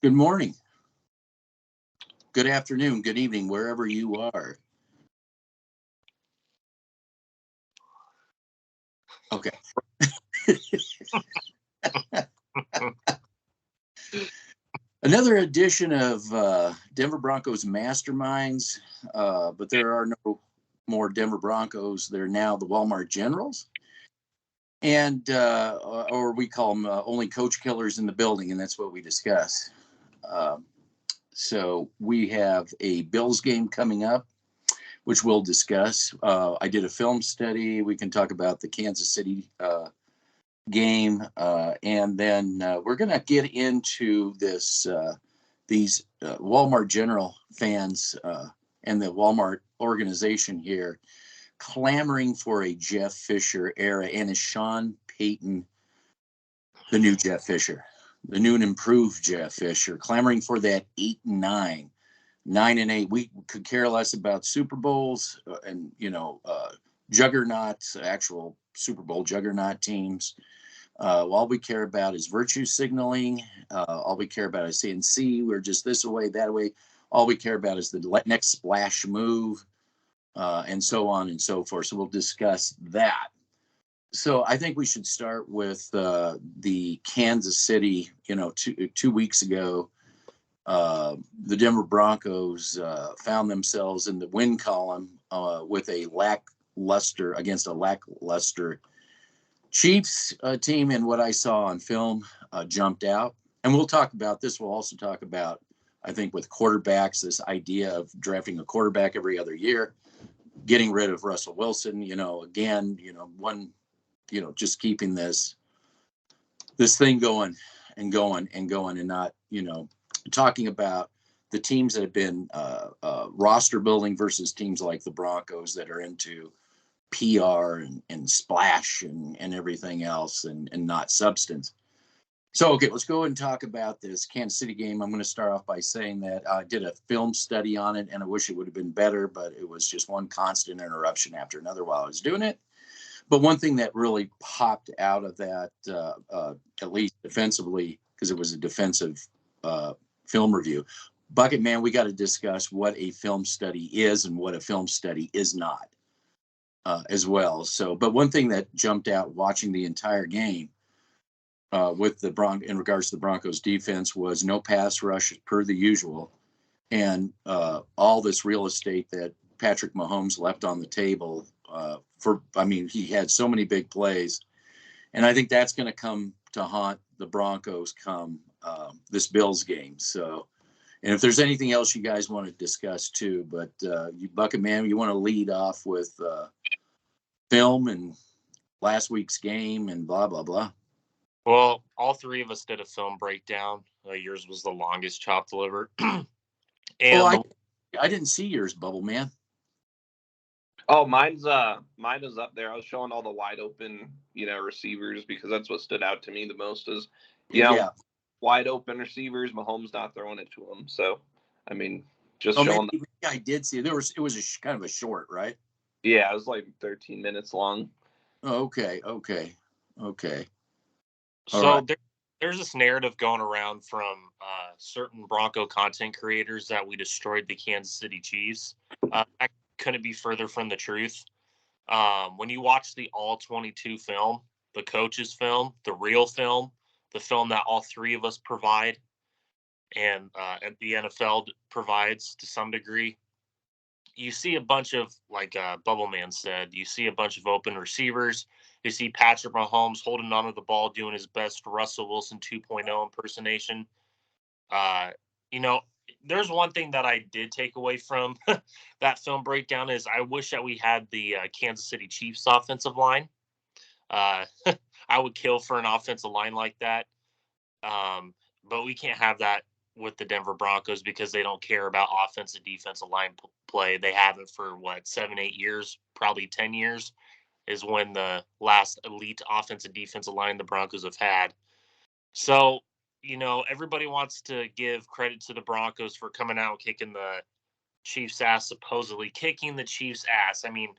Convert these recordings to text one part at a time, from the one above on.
Good morning. Good afternoon. Good evening, wherever you are. Okay. Another edition of Denver Broncos Masterminds, but there are no more Denver Broncos. They're now the Wal-Mart Generals, and or we call them only coach killers in the building, and that's what we discuss. So we have a Bills game coming up, which we'll discuss. I did a film study. We can talk about the Kansas City game, and then we're going to get into these Wal-Mart General fans and the Wal-Mart organization here clamoring for a Jeff Fisher era. And is Sean Payton the new Jeff Fisher, the new and improved Jeff Fisher, clamoring for that 8-9, 9-8? We could care less about Super Bowls and juggernauts, actual Super Bowl juggernaut teams. All we care about is virtue signaling. All we care about is saying, see, we're just this way, that way. All we care about is the next splash move, and so on and so forth. So we'll discuss that. So I think we should start with the Kansas City. Two weeks ago, the Denver Broncos found themselves in the win column with a lackluster Chiefs team, and what I saw on film jumped out. And we'll talk about this. We'll also talk about, I think, with quarterbacks, this idea of drafting a quarterback every other year, getting rid of Russell Wilson, just keeping this thing going and not, talking about the teams that have been roster building versus teams like the Broncos that are into PR and splash and everything else and not substance. So, okay, let's go and talk about this Kansas City game. I'm going to start off by saying that I did a film study on it, and I wish it would have been better, but it was just one constant interruption after another while I was doing it. But one thing that really popped out of that, at least defensively, because it was a defensive film review, Bucket Man, we got to discuss what a film study is and what a film study is not. As well. So, but one thing that jumped out watching the entire game with in regards to the Broncos defense was no pass rush per the usual, and all this real estate that Patrick Mahomes left on the table he had so many big plays, and I think that's going to come to haunt the Broncos come this Bills game. So, and if there's anything else you guys want to discuss too, but you Bucket Man, you want to lead off with film and last week's game and blah, blah, blah. Well, all three of us did a film breakdown. Yours was the longest chop delivered. I didn't see yours, Bubble Man. Oh, mine is up there. I was showing all the wide open, receivers, because that's what stood out to me the most is, wide open receivers, Mahomes not throwing it to them. So, I mean, just showing. Maybe I did see it. It was kind of a short, right? Yeah, it was like 13 minutes long. Oh, okay. So there's this narrative going around from certain Bronco content creators that we destroyed the Kansas City Chiefs. That couldn't be further from the truth. When you watch the all-22 film, the coaches film, the real film, the film that all three of us provide, and the NFL provides to some degree, you see a bunch of, like Bubble Man said, you see a bunch of open receivers. You see Patrick Mahomes holding onto the ball, doing his best Russell Wilson 2.0 impersonation. There's one thing that I did take away from that film breakdown is I wish that we had the Kansas City Chiefs offensive line. I would kill for an offensive line like that. But we can't have that with the Denver Broncos because they don't care about offensive defensive line play. They haven't for 7-8 years, probably 10 years is when the last elite offensive defensive line the Broncos have had. So, everybody wants to give credit to the Broncos for coming out and kicking the Chiefs' ass, supposedly kicking the Chiefs' ass. I mean,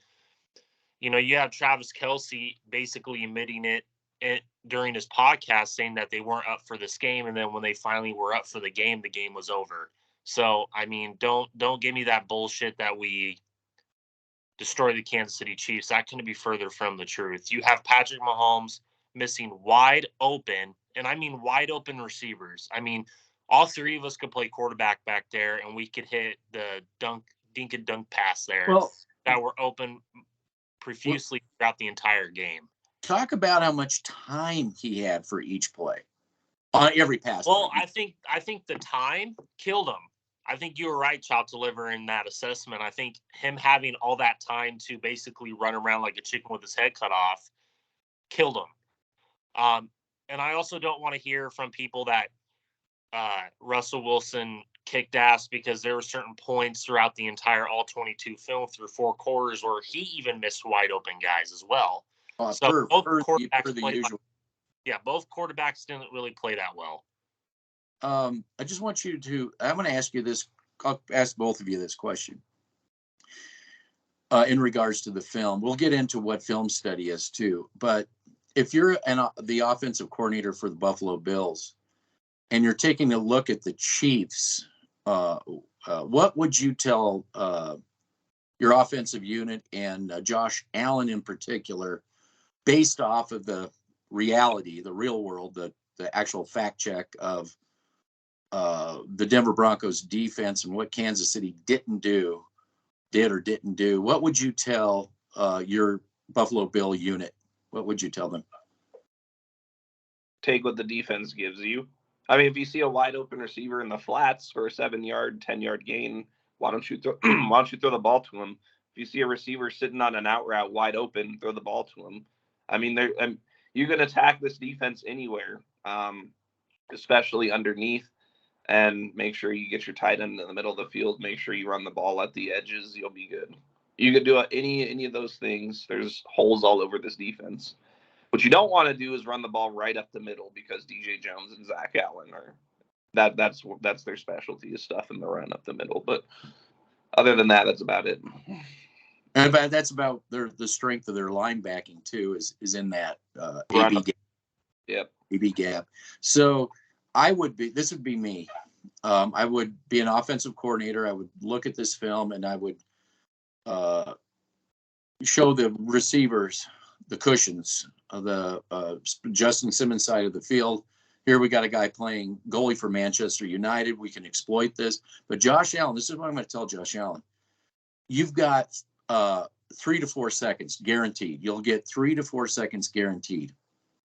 you have Travis Kelce basically admitting it during his podcast saying that they weren't up for this game, and then when they finally were up for the game was over. So I mean, don't give me that bullshit that we destroy the Kansas City Chiefs. That couldn't be further from the truth. You have Patrick Mahomes missing wide open, and I mean wide open receivers. I mean, all three of us could play quarterback back there, and we could hit the dink and dunk pass there that were open profusely throughout the entire game. Talk about how much time he had for each play on every pass. Well, I think the time killed him. I think you were right, Chop, delivering that assessment. I think him having all that time to basically run around like a chicken with his head cut off killed him. And I also don't want to hear from people that Russell Wilson kicked ass, because there were certain points throughout the entire all 22 film through 4 quarters where he even missed wide open guys as well. So both quarterbacks didn't really play that well. I just want you to, I'm going to ask you this, I'll ask both of you this question. In regards to the film, we'll get into what film study is too, but if you're the offensive coordinator for the Buffalo Bills and you're taking a look at the Chiefs, what would you tell your offensive unit and Josh Allen in particular, based off of the reality, the real world, the actual fact check of the Denver Broncos defense and what Kansas City did or didn't do? What would you tell your Buffalo Bill unit? What would you tell them? Take what the defense gives you. I mean, if you see a wide open receiver in the flats for a 7-yard, 10-yard gain, why don't you throw the ball to him? If you see a receiver sitting on an out route wide open, throw the ball to him. I mean, you can attack this defense anywhere, especially underneath, and make sure you get your tight end in the middle of the field. Make sure you run the ball at the edges. You'll be good. You could do any of those things. There's holes all over this defense. What you don't want to do is run the ball right up the middle, because DJ Jones and Zach Allen that's their specialty, is stuff in the run up the middle. But other than that, that's about it. And that's about the strength of their linebacking too, is in that AB gap. Yep. AB gap. So this would be me. I would be an offensive coordinator. I would look at this film and I would show the receivers the cushions of the Justin Simmons side of the field. Here we got a guy playing goalie for Manchester United. We can exploit this. But Josh Allen, this is what I'm going to tell Josh Allen. You've got 3 to 4 seconds guaranteed. You'll get 3 to 4 seconds guaranteed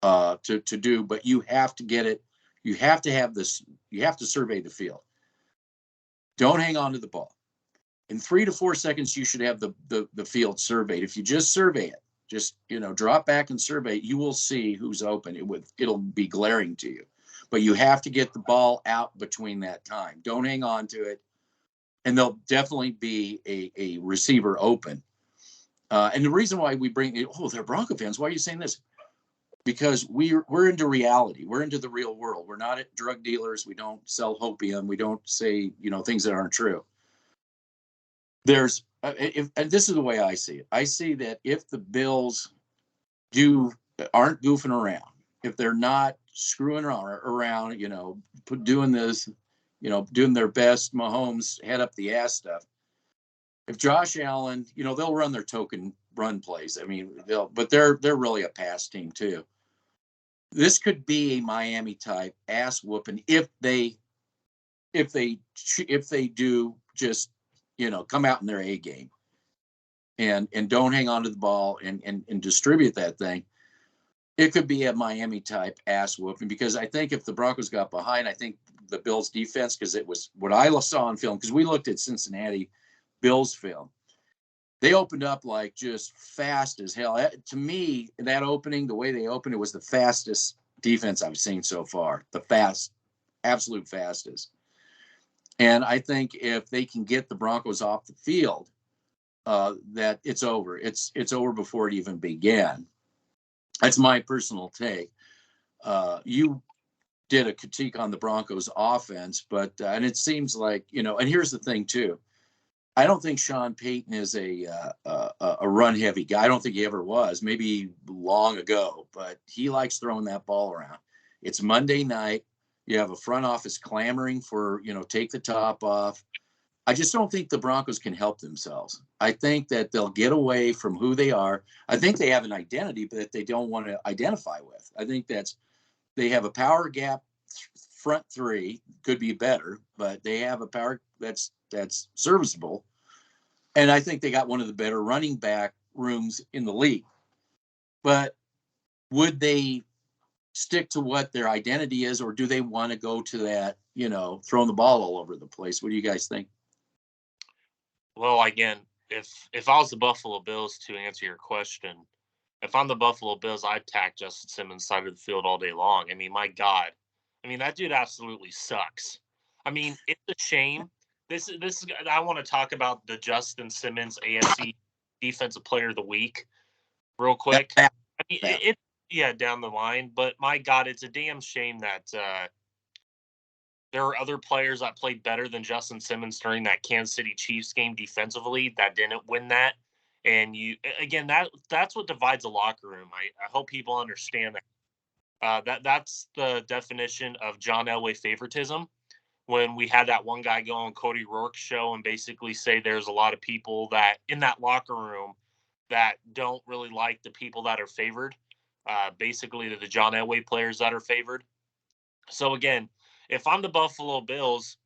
to do, but you have to get it. You have to have this. You have to survey the field. Don't hang on to the ball. In 3 to 4 seconds, you should have the field surveyed. If you just survey it, just drop back and survey, you will see who's open. It'll be glaring to you, but you have to get the ball out between that time. Don't hang on to it, and there'll definitely be a receiver open. And the reason why we bring they're Bronco fans. Why are you saying this? Because we're into reality. We're into the real world. We're not drug dealers. We don't sell opium. We don't say things that aren't true. There's and this is the way I see it. I see that if the Bills aren't goofing around, if they're not screwing around, doing this, doing their best Mahomes head up the ass stuff. If Josh Allen, they'll run their token run plays. I mean, but they're really a pass team too. This could be a Miami type ass whooping if they do just come out in their A game and don't hang on to the ball and distribute that thing. It could be a Miami type ass whooping, because I think if the Broncos got behind, I think the Bills defense, because it was what I saw on film, because we looked at Cincinnati Bills film, they opened up like just fast as hell. To me, that opening, the way they opened, it was the fastest defense I've seen so far. Absolute fastest. And I think if they can get the Broncos off the field, that it's over. It's over before it even began. That's my personal take. You did a critique on the Broncos offense, but and it seems like, and here's the thing too. I don't think Sean Payton is a run heavy guy. I don't think he ever was. Maybe long ago, but he likes throwing that ball around. It's Monday night. You have a front office clamoring for, take the top off. I just don't think the Broncos can help themselves. I think that they'll get away from who they are. I think they have an identity that they don't want to identify with. I think they have a power gap front three, could be better, but they have a power that's serviceable. And I think they got one of the better running back rooms in the league. But would they stick to what their identity is, or do they want to go to that, throwing the ball all over the place? What do you guys think? Well, again, if I was the Buffalo Bills, to answer your question, if I'm the Buffalo Bills, I'd attack Justin Simmons' side of the field all day long. I mean, my God. I mean, that dude absolutely sucks. I mean, it's a shame. This is. I want to talk about the Justin Simmons AFC Defensive Player of the Week real quick. I mean, down the line. But my God, it's a damn shame that there are other players that played better than Justin Simmons during that Kansas City Chiefs game defensively that didn't win that. And that's what divides a locker room. I hope people understand that. That's the definition of John Elway favoritism. When we had that one guy go on Cody Rourke's show and basically say there's a lot of people that in that locker room that don't really like the people that are favored, basically the John Elway players that are favored. So again, if I'm the Buffalo Bills,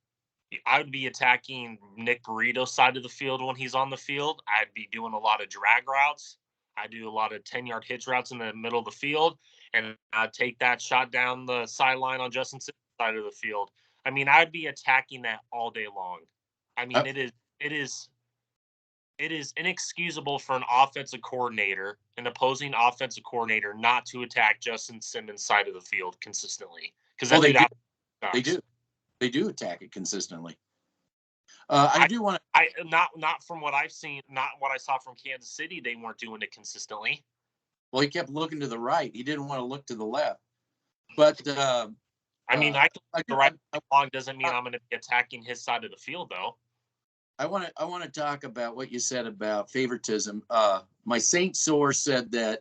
I would be attacking Nick Burrito's side of the field when he's on the field. I'd be doing a lot of drag routes. I do a lot of 10-yard hitch routes in the middle of the field, and I'd take that shot down the sideline on Justin Simmons' side of the field. I mean, I'd be attacking that all day long. I mean, it is inexcusable for an offensive coordinator, an opposing offensive coordinator, not to attack Justin Simmons' side of the field consistently. Because they do attack it consistently. Not from what I've seen, not what I saw from Kansas City. They weren't doing it consistently. Well, he kept looking to the right. He didn't want to look to the left. But I mean, I can look the right long doesn't mean I'm going to be attacking his side of the field, though. I want to talk about what you said about favoritism. My Saint source said that.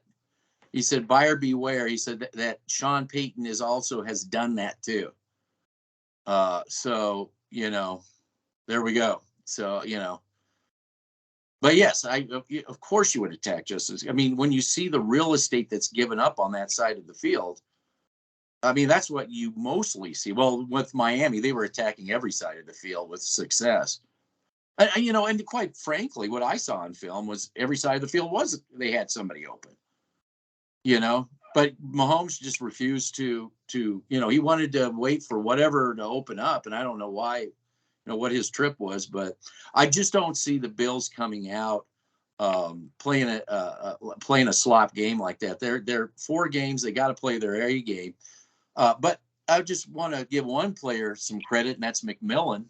He said, "Buyer beware." He said that Sean Payton has done that too. So there we go. So but yes, of course you would attack Justice. I mean, when you see the real estate that's given up on that side of the field, I mean that's what you mostly see. Well, with Miami, they were attacking every side of the field with success. And quite frankly, what I saw on film was every side of the field they had somebody open. But Mahomes just refused to he wanted to wait for whatever to open up. And I don't know why, what his trip was, but I just don't see the Bills coming out playing a slop game like that. They're 4 games. They got to play their A game. But I just want to give one player some credit, and that's McMillan.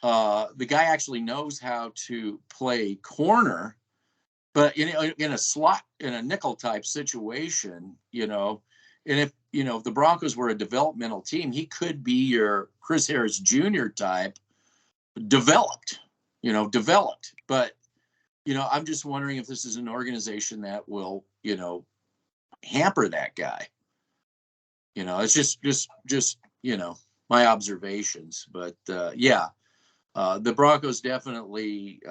The guy actually knows how to play corner. But in a slot, in a nickel type situation, and if the Broncos were a developmental team, he could be your Chris Harris Jr. type, developed. But I'm just wondering if this is an organization that will hamper that guy. It's just my observations. But the Broncos definitely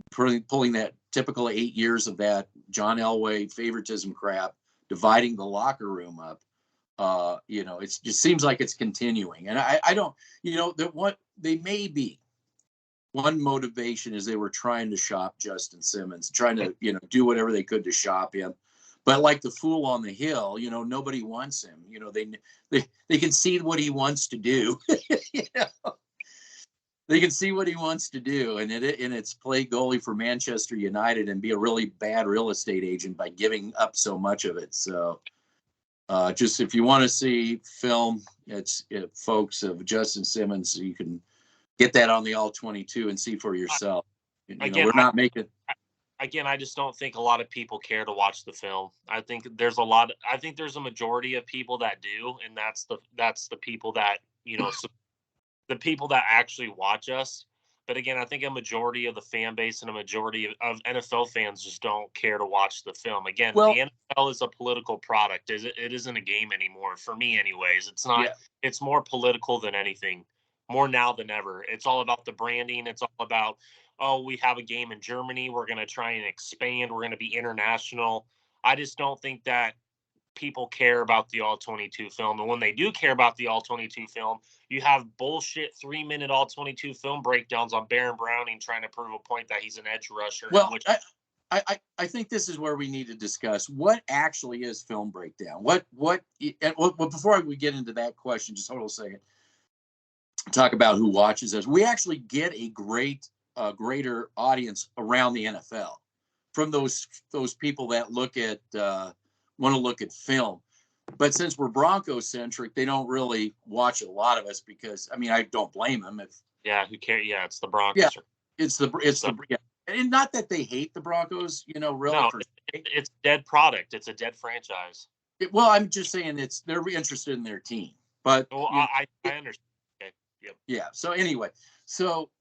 pulling that typical 8 years of that John Elway favoritism crap, dividing the locker room up. It just seems like it's continuing. And I don't, that what they may be. One motivation is they were trying to shop Justin Simmons, trying to, do whatever they could to shop him. But like the fool on the hill, nobody wants him. They can see what he wants to do. They can see what he wants to do, and it's play goalie for Manchester United and be a really bad real estate agent by giving up so much of it. So, just if you want to see film, folks of Justin Simmons, you can get that on the All 22 and see for yourself. We're not making. Again, I just don't think a lot of people care to watch the film. I think there's a majority of people that do, and that's the people that the people that actually watch us. But again, I think a majority of the fan base and a majority of NFL fans just don't care to watch the film. Again, Well, the NFL is a political product. It isn't a game anymore for me, anyways. It's not. Yeah. It's more political than anything. More now than ever. It's all about the branding. It's all about, oh, we have a game in Germany. We're going to try and expand. We're going to be international. I just don't think that people care about the all-22 film. And when they do care about the all-22 film, you have bullshit 3-minute all-22 film breakdowns on Baron Browning trying to prove a point that he's an edge rusher. Well, I think this is where we need to discuss what actually is film breakdown. Well, before we get into that question, just hold on a second. Talk about who watches us. We actually get a greater audience around the NFL from those people that want to look at film. But since we're Broncos centric, they don't really watch a lot of us because, I mean, I don't blame them. Who cares? Yeah, it's the Broncos. Yeah, and not that they hate the Broncos, really. No, it's dead product. It's a dead franchise. Well, I'm just saying they're interested in their team, but I understand. Okay. Yep. Yeah. So anyway,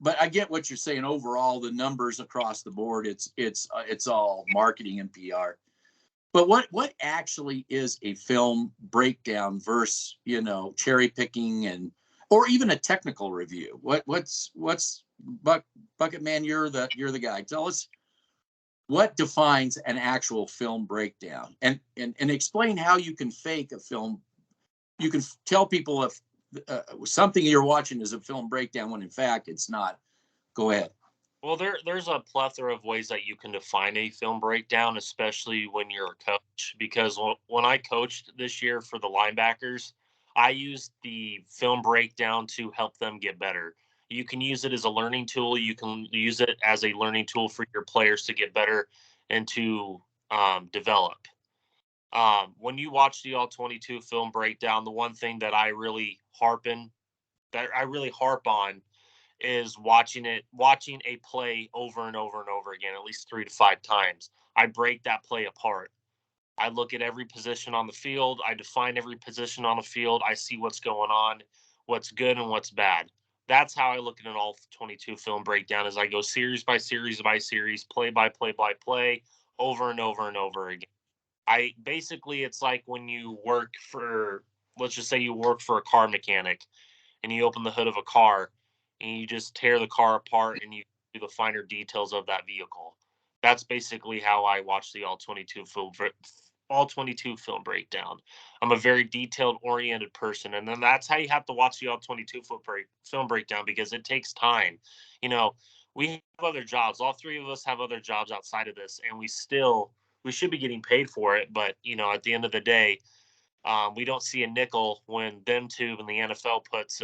but I get what you're saying. Overall, the numbers across the board, it's all marketing and PR. But what actually is a film breakdown versus, cherry picking or even a technical review? What's Bucket Man, you're the guy. Tell us what defines an actual film breakdown and explain how you can fake a film. You can tell people if something you're watching is a film breakdown when in fact it's not. Go ahead. Well, there's a plethora of ways that you can define a film breakdown, especially when you're a coach. Because when I coached this year for the linebackers, I used the film breakdown to help them get better. You can use it as a learning tool. You can use it as a learning tool for your players to get better and to develop. When you watch the all-22 film breakdown, the one thing that I really harp on is watching a play over and over and over again, at least 3 to 5 times. I break that play apart. I look at every position on the field. I define every position on the field. I see what's going on, what's good and what's bad. That's how I look at an all-22 film breakdown as I go series by series by series, play by play by play, over and over and over again. It's like when you work for, let's just say you work for a car mechanic and you open the hood of a car and you just tear the car apart and you do the finer details of that vehicle. That's basically how I watch the all-22 film breakdown. I'm a very detailed oriented person. And then that's how you have to watch the all-22 film breakdown, because it takes time. We have other jobs. All 3 of us have other jobs outside of this, and we should be getting paid for it. But, at the end of the day, we don't see a nickel when BEMTube and the NFL puts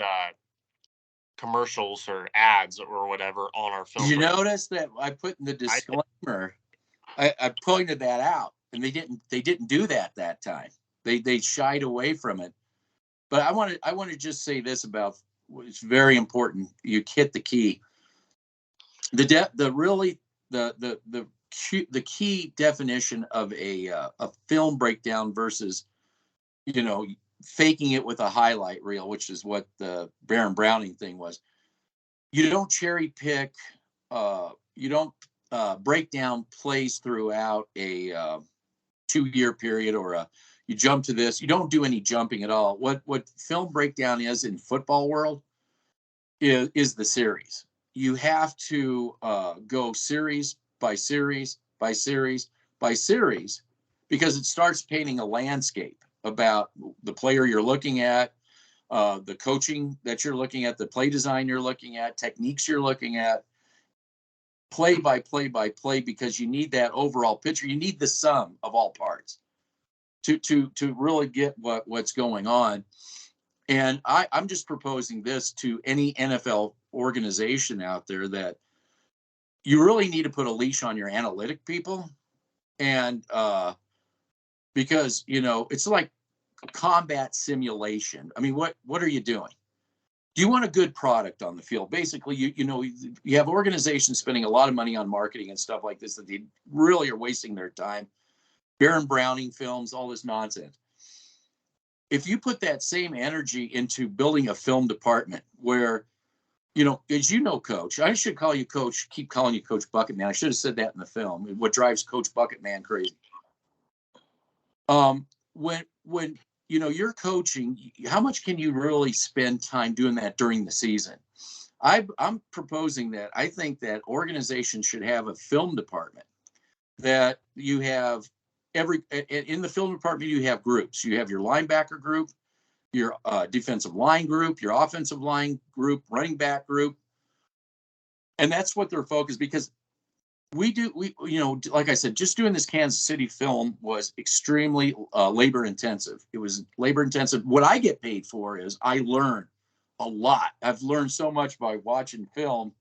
commercials or ads or whatever on our film. Did you notice that I put in the disclaimer? I pointed that out, and they didn't do that time. They shied away from it. But I want to just say this about it's very important. You hit the key. The key definition of a film breakdown versus faking it with a highlight reel, which is what the Baron Browning thing was. You don't cherry pick. You don't break down plays throughout a 2-year period or you jump to this. You don't do any jumping at all. What film breakdown is in football world is the series. You have to go series by series by series by series, because it starts painting a landscape about the player you're looking at, the coaching that you're looking at, the play design you're looking at, techniques you're looking at, play by play by play, because you need that overall picture. You need the sum of all parts to really get what's going on. And I'm just proposing this to any NFL organization out there, that you really need to put a leash on your analytic people. And because, it's like combat simulation. I mean, what are you doing? Do you want a good product on the field? Basically, you have organizations spending a lot of money on marketing and stuff like this that they really are wasting their time. Baron Browning films, all this nonsense. If you put that same energy into building a film department where as you know, Coach, I should call you Coach, keep calling you Coach Bucket Man. I should have said that in the film. What drives Coach Bucket Man crazy? When you're coaching, how much can you really spend time doing that during the season? I'm proposing that I think that organizations should have a film department, that you have in the film department, you have groups. You have your linebacker group, your defensive line group, your offensive line group, running back group. And that's what they're focused, because like I said, just doing this Kansas City film was extremely labor intensive. It was labor intensive. What I get paid for is I learn a lot. I've learned so much by watching film.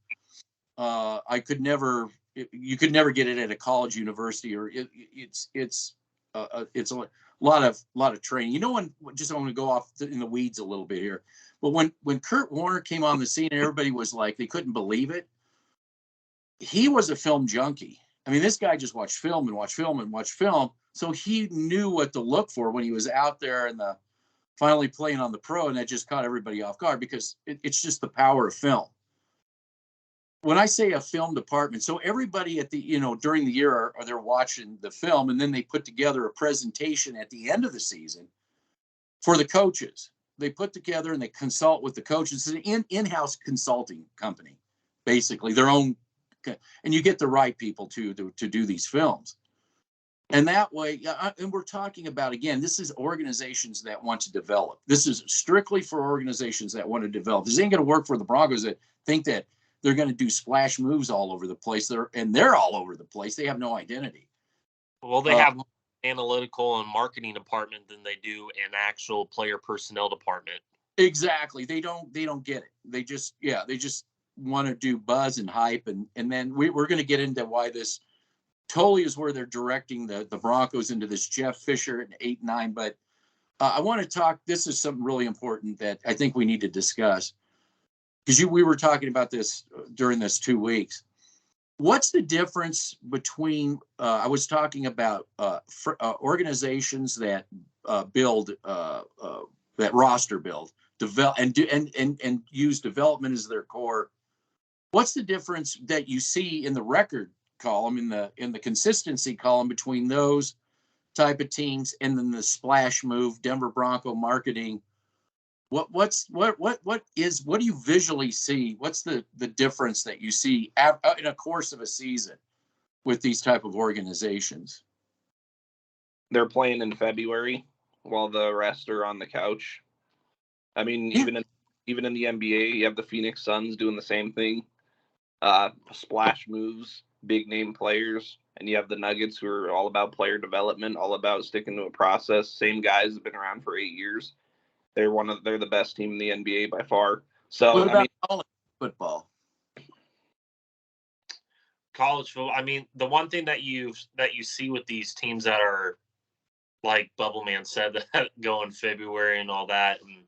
You could never get it at a college, university, or it's a lot of training. Just I want to go off in the weeds a little bit here. But when Kurt Warner came on the scene, everybody was like, they couldn't believe it. He was a film junkie. I mean, this guy just watched film and watched film and watched film. So he knew what to look for when he was out there and finally playing on the pro, and that just caught everybody off guard, because it's just the power of film. When I say a film department, so everybody at during the year they're watching the film, and then they put together a presentation at the end of the season for the coaches. They put together and they consult with the coaches. It's an in-house consulting company, basically their own, and you get the right people to do these films. And that way, and we're talking about, again, this is organizations that want to develop. This is strictly for organizations that want to develop. This ain't going to work for the Broncos that think that they're going to do splash moves all over the place. They're all over the place. They have no identity. Well, they have more analytical and marketing department than they do an actual player personnel department. Exactly. They don't get it. They just want to do buzz and hype. And then we're going to get into why this totally is where they're directing the Broncos into this Jeff Fisher at 8-9. But I want to talk. This is something really important that I think we need to discuss, because we were talking about this during this 2 weeks. What's the difference between I was talking about organizations that build that roster build, develop and use development as their core. What's the difference that you see in the record column, in the consistency column, between those type of teams and then the splash move Denver Bronco marketing? What do you visually see? What's the difference that you see in a course of a season with these type of organizations? They're playing in February while the rest are on the couch. I mean, yeah. even in the NBA, you have the Phoenix Suns doing the same thing. Splash moves, big name players, and you have the Nuggets, who are all about player development, all about sticking to a process. Same guys have been around for 8 years. They're the best team in the NBA by far. So what about college football? College football. I mean, the one thing that you see with these teams that are, like Bubbleman said, that go in February and all that, and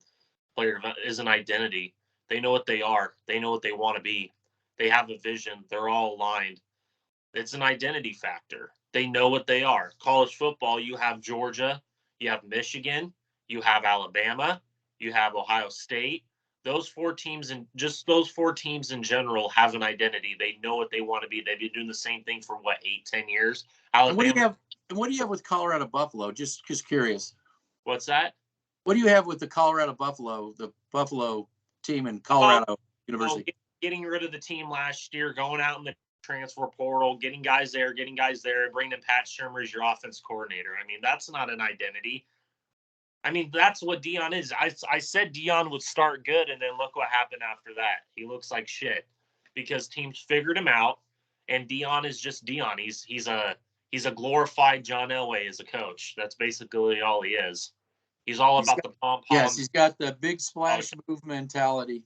player is an identity. They know what they are. They know what they want to be. They have a vision. They're all aligned. It's an identity factor. They know what they are. College football, you have Georgia, you have Michigan, you have Alabama, you have Ohio State. Those four teams in general have an identity. They know what they want to be. They've been doing the same thing for 8-10 years. Alabama. What do you have with Colorado Buffalo? Just curious. What's that? What do you have with the Colorado Buffalo, the Buffalo team in Colorado University? Getting rid of the team last year, going out in the transfer portal, getting guys there, and bringing in Pat Shurmur as your offense coordinator. I mean, that's not an identity. I mean, that's what Deion is. I said Deion would start good, and then look what happened after that. He looks like shit because teams figured him out, and Deion is just Deion. He's a glorified John Elway as a coach. That's basically all he is. He's all about the pom-poms. Yes, he's got the big splash move mentality.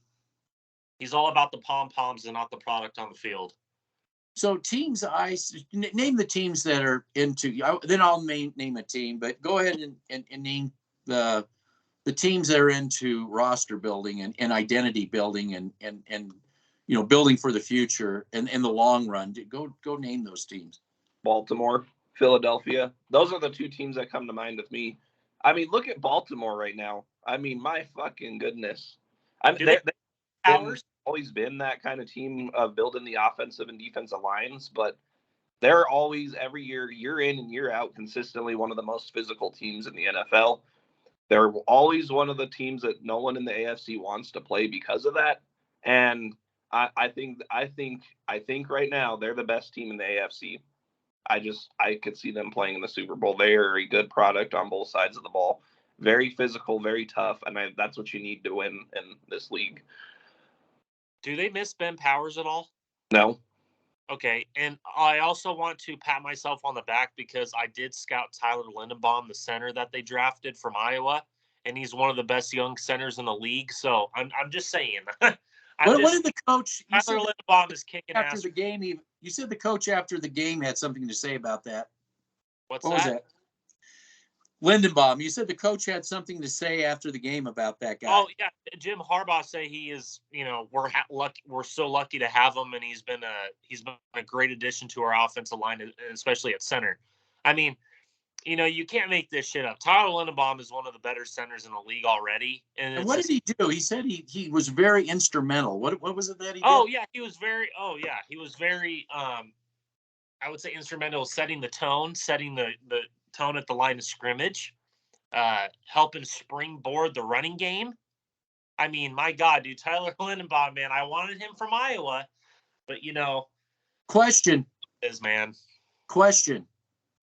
He's all about the pom-poms and not the product on the field. So teams, name the teams that are into. Then I'll name a team, but go ahead and name the teams that are into roster building and identity building and building for the future and in the long run. Go name those teams. Baltimore, Philadelphia. Those are the two teams that come to mind with me. I mean, look at Baltimore right now. I mean, my fucking goodness. always been that kind of team of building the offensive and defensive lines, but they're always, every year in and year out, consistently one of the most physical teams in the NFL. They're always one of the teams that no one in the AFC wants to play because of that. And I think right now they're the best team in the AFC. I could see them playing in the Super Bowl. They are a good product on both sides of the ball. Very physical, very tough, and that's what you need to win in this league. Do they miss Ben Powers at all? No. Okay, and I also want to pat myself on the back because I did scout Tyler Linderbaum, the center that they drafted from Iowa, and he's one of the best young centers in the league. So I'm just saying. What did the coach? Tyler Linderbaum is kicking after ass. The game. You said the coach after the game had something to say about that. What was that? Lindenbaum. You said the coach had something to say after the game about that guy. Oh yeah, Jim Harbaugh say he is. We're so lucky to have him, and he's been a great addition to our offensive line, especially at center. I mean, you can't make this shit up. Tyler Linderbaum is one of the better centers in the league already. And what did he do? He said he was very instrumental. What was it that he did? Oh yeah, he was very. I would say instrumental setting the tone at the line of scrimmage, helping springboard the running game. I mean, my God, dude, Tyler Linderbaum, man, I wanted him from Iowa, but Question. Question.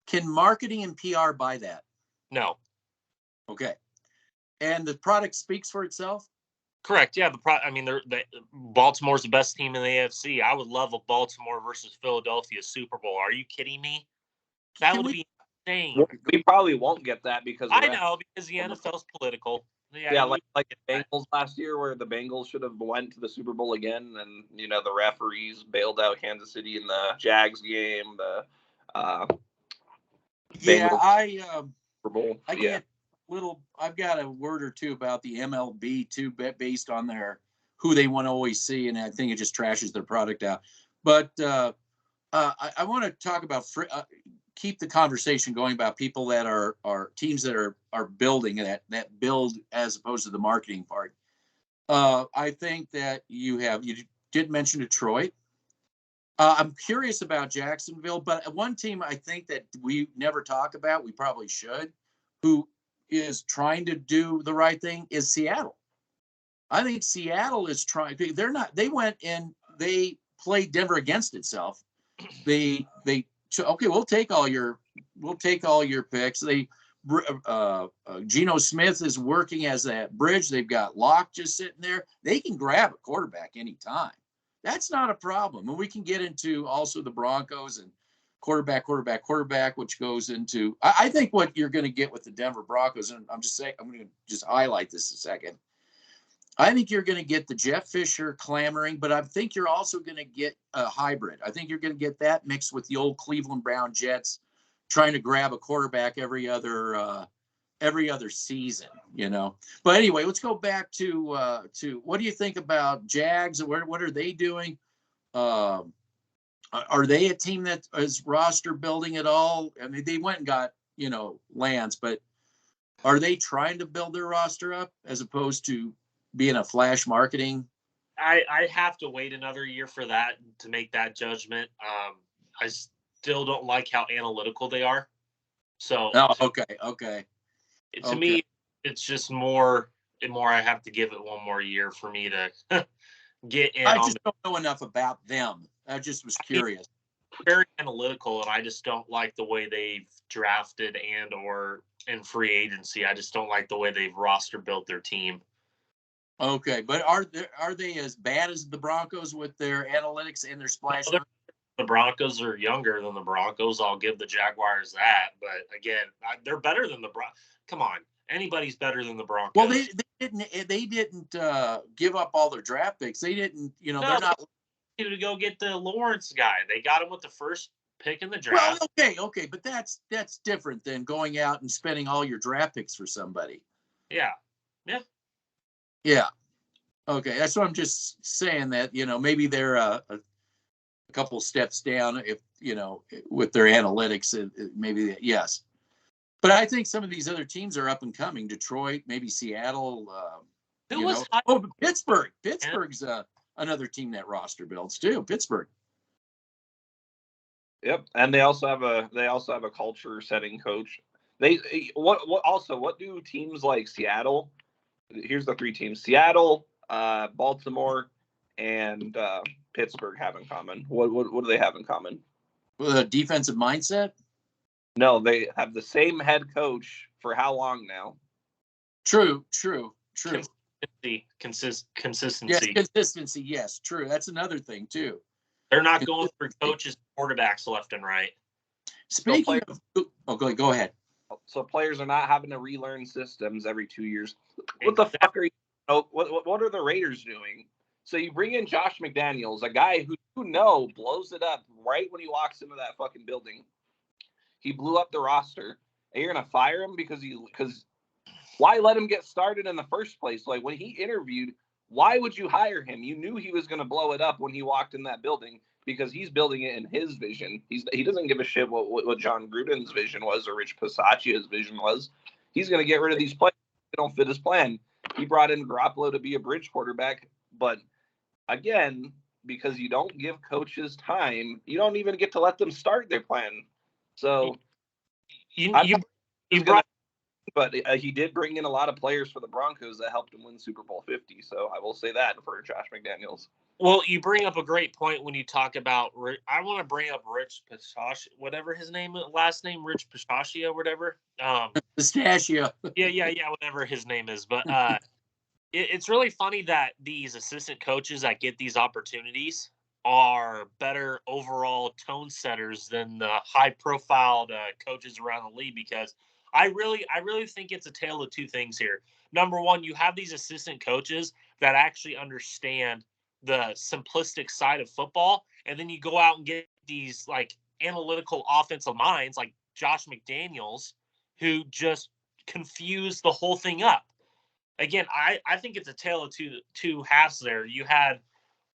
Can marketing and PR buy that? No. Okay. And the product speaks for itself? Correct. Yeah. Baltimore's the best team in the AFC. I would love a Baltimore versus Philadelphia Super Bowl. Are you kidding me? That would be insane. We probably won't get that because I know, because the NFL's political. Yeah, like the Bengals last year, where the Bengals should have went to the Super Bowl again, and the referees bailed out Kansas City in the Jags game. Super Bowl. I've got a word or two about the MLB too, based on who they want to always see, and I think it just trashes their product out. But I want to talk about keep the conversation going about people that are teams that are building that build as opposed to the marketing part. I think that you did mention Detroit. I'm curious about Jacksonville, but one team I think that we never talk about, we probably should, who is trying to do the right thing, is Seattle. I think Seattle is trying. They went and they played Denver against itself. Okay, we'll take all your picks. Geno Smith is working as that bridge. They've got Locke just sitting there. They can grab a quarterback anytime. That's not a problem. And we can get into also the Broncos and quarterback, which goes into, I think what you're going to get with the Denver Broncos, and I'm going to just highlight this a second. I think you're going to get the Jeff Fisher clamoring, but I think you're also going to get a hybrid. I think you're going to get that mixed with the old Cleveland Brown Jets trying to grab a quarterback every other season, But anyway, let's go back to what do you think about Jags? What are they doing? Are they a team that is roster building at all? I mean, they went and got, Lance, but are they trying to build their roster up as opposed to being a flash marketing? I have to wait another year for that to make that judgment. I still don't like how analytical they are. So okay. To me, it's just more I have to give it one more year for me to get in. I just don't know enough about them. I just was curious. Very analytical, and I just don't like the way they've drafted or in free agency. I just don't like the way they've roster built their team. Okay, but are they as bad as the Broncos with their analytics and their splash? The Broncos are younger than the Broncos. I'll give the Jaguars that, but again, they're better than the Broncos. Come on, anybody's better than the Broncos. Well, they didn't give up all their draft picks. They didn't, they're not to go get the Lawrence guy. They got him with the first pick in the draft. Well, okay, but that's different than going out and spending all your draft picks for somebody. Yeah. Okay, that's what I'm just saying, that maybe they're a couple steps down if with their analytics. Maybe yes, but I think some of these other teams are up and coming. Detroit, maybe Seattle. Pittsburgh. Pittsburgh's another team that roster builds too. Pittsburgh. Yep, and they also have a culture setting coach. What do teams like Seattle? Here's the three teams: Seattle, Baltimore, and Pittsburgh have in common. What do they have in common? With a defensive mindset. No, they have the same head coach for how long now? True. Consistency. Yes, consistency. Yes, true. That's another thing too. They're not going for coaches, quarterbacks left and right. Speaking of, go ahead. So players are not having to relearn systems every 2 years. What the fuck are you? What are the Raiders doing? So you bring in Josh McDaniels, a guy who blows it up right when he walks into that fucking building. He blew up the roster, and you're gonna fire him because why let him get started in the first place? Like when he interviewed, why would you hire him? You knew he was gonna blow it up when he walked in that building because he's building it in his vision. He doesn't give a shit what John Gruden's vision was or Rich Pisaccia's vision was. He's gonna get rid of these players that don't fit his plan. He brought in Garoppolo to be a bridge quarterback, but again, because you don't give coaches time, you don't even get to let them start their plan. So but he did bring in a lot of players for the Broncos that helped him win Super Bowl 50. So I will say that for Josh McDaniels. Well, you bring up a great point when you talk about. I want to bring up Rich Pisaccia, whatever his last name, Rich Pisaccia, whatever. Pistachio. Yeah, whatever his name is. But it's really funny that these assistant coaches that get these opportunities are better overall tone setters than the high-profile coaches around the league, because I really think it's a tale of two things here. Number one, you have these assistant coaches that actually understand the simplistic side of football, and then you go out and get these like analytical offensive minds like Josh McDaniels who just confuse the whole thing up. Again, I think it's a tale of two halves there. You had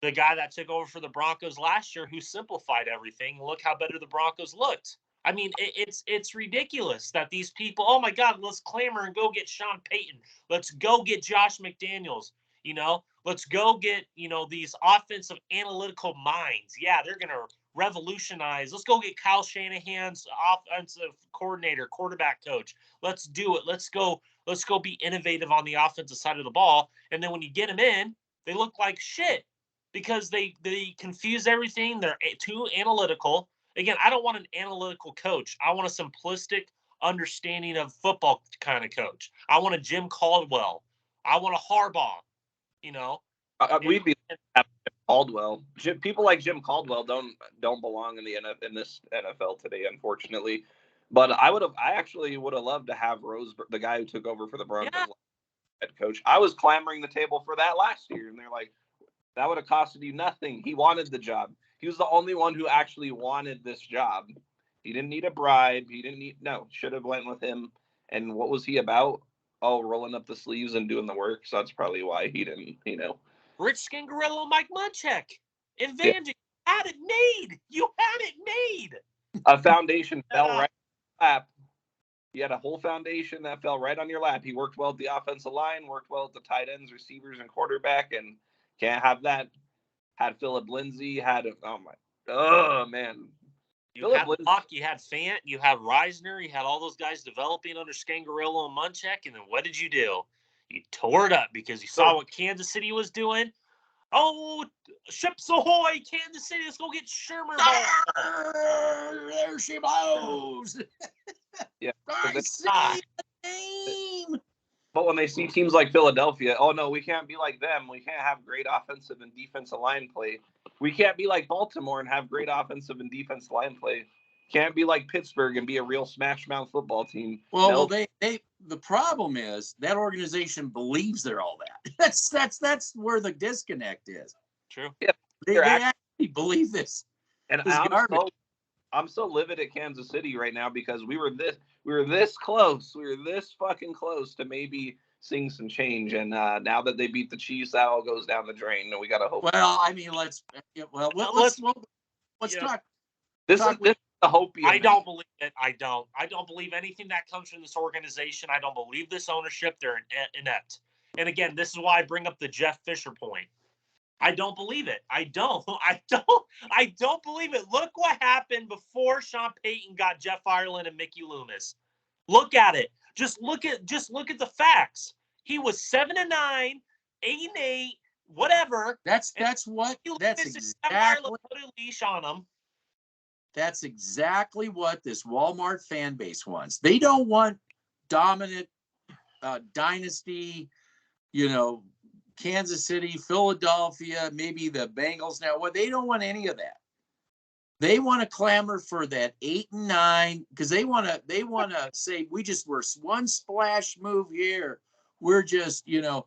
the guy that took over for the Broncos last year who simplified everything. Look how better the Broncos looked. I mean, it's ridiculous that these people, oh my God, let's clamor and go get Sean Payton. Let's go get Josh McDaniels. Let's go get, these offensive analytical minds. Yeah, they're going to revolutionize. Let's go get Kyle Shanahan's offensive coordinator, quarterback coach. Let's do it. Let's go be innovative on the offensive side of the ball. And then when you get them in, they look like shit because they confuse everything. They're too analytical. Again, I don't want an analytical coach. I want a simplistic understanding of football kind of coach. I want a Jim Caldwell. I want a Harbaugh. We'd be Caldwell. People like Jim Caldwell don't belong in this NFL today, unfortunately. But I actually would have loved to have Rose, the guy who took over for the Broncos, head coach. I was clamoring the table for that last year, and they're like, that would have costed you nothing. He wanted the job. He was the only one who actually wanted this job. He didn't need a bribe. Should have went with him. And what was he about? Oh, rolling up the sleeves and doing the work. So that's probably why he didn't, Rich Scangarello, Mike Munchak, and Vanjie, you had it made. You had it made. A foundation fell right on your lap. You had a whole foundation that fell right on your lap. He worked well at the offensive line, worked well at the tight ends, receivers, and quarterback, and can't have that. Had Philip Lindsay, man. You had Locke, you had Fant, you had Reisner, you had all those guys developing under Scangarello and Munchak, and then what did you do? You tore it up because you saw what Kansas City was doing. Oh, ships ahoy, Kansas City, let's go get Shermer. There she blows. Yeah. I see the name. But when they see teams like Philadelphia, oh no, we can't be like them. We can't have great offensive and defensive line play. We can't be like Baltimore and have great offensive and defensive line play. Can't be like Pittsburgh and be a real smash mouth football team. Well, the problem is that organization believes they're all that. That's where the disconnect is. True. Yeah, they actually believe this. And I'm so livid at Kansas City right now because we were this close. We were this fucking close to maybe seeing some change. And now that they beat the Chiefs, that all goes down the drain. And we got to hope. Well, I mean, let's talk. This is the hope. I don't believe it. I don't believe anything that comes from this organization. I don't believe this ownership. They're inept. And again, this is why I bring up the Jeff Fisher point. I don't believe it. I don't believe it. Look what happened before Sean Payton got Jeff Ireland and Mickey Loomis. Look at it. Just look at the facts. He was 7-9, 8-8, whatever. That's exactly put a leash on him. That's exactly what this Wal-Mart fan base wants. They don't want dominant dynasty, Kansas City, Philadelphia, maybe the Bengals now. Well, they don't want any of that. They want to clamor for that 8 and 9 because they want to say we just were one splash move here. We're just a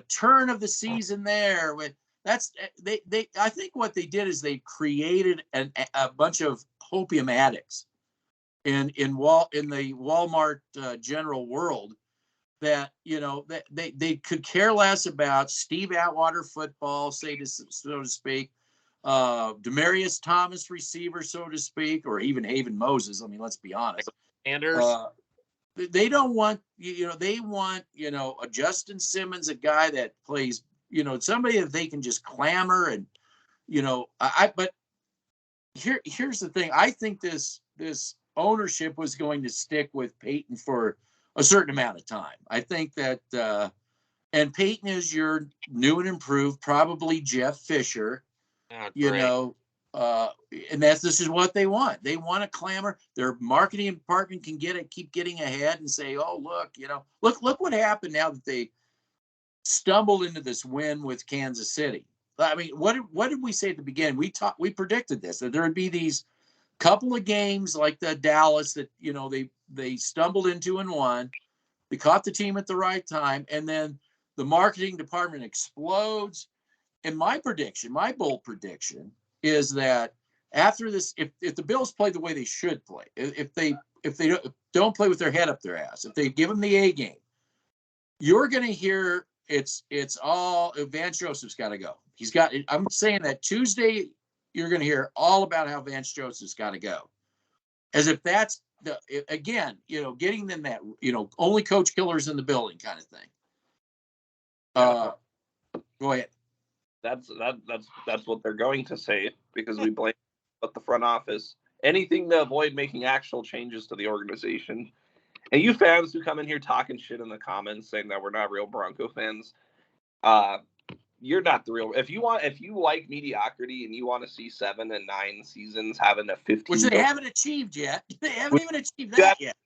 turn of the season there. That's they. I think what they did is they created a bunch of hopium addicts in the Wal-Mart General world that that they could care less about Steve Atwater football, so to speak. Demarius Thomas receiver, so to speak, or even Haven Moses. I mean, let's be honest. Anders. They don't want, they want, a Justin Simmons, a guy that plays, somebody that they can just clamor and, but here's the thing. I think this ownership was going to stick with Payton for a certain amount of time. I think that, and Payton is your new and improved, probably Jeff Fisher. And this is what they want. They want to clamor. Their marketing department can keep getting ahead and say, "Oh, look what happened now that they stumbled into this win with Kansas City." I mean, what did we say at the beginning? We predicted this, that there would be these couple of games like the Dallas that they stumbled into and won. They caught the team at the right time, and then the marketing department explodes. And my bold prediction is that after this, if the Bills play the way they should play, if they don't play with their head up their ass, if they give them the A game, you're going to hear it's all Vance Joseph's got to go. I'm saying that Tuesday, you're going to hear all about how Vance Joseph's got to go, as if that's getting them that only coach killers in the building kind of thing. Go ahead. That's what they're going to say, because we blame the front office. Anything to avoid making actual changes to the organization. And you fans who come in here talking shit in the comments saying that we're not real Bronco fans, you're not the real. If you like mediocrity and you want to see 7 and 9 seasons having a 15, which they haven't achieved yet. They haven't even achieved that yet.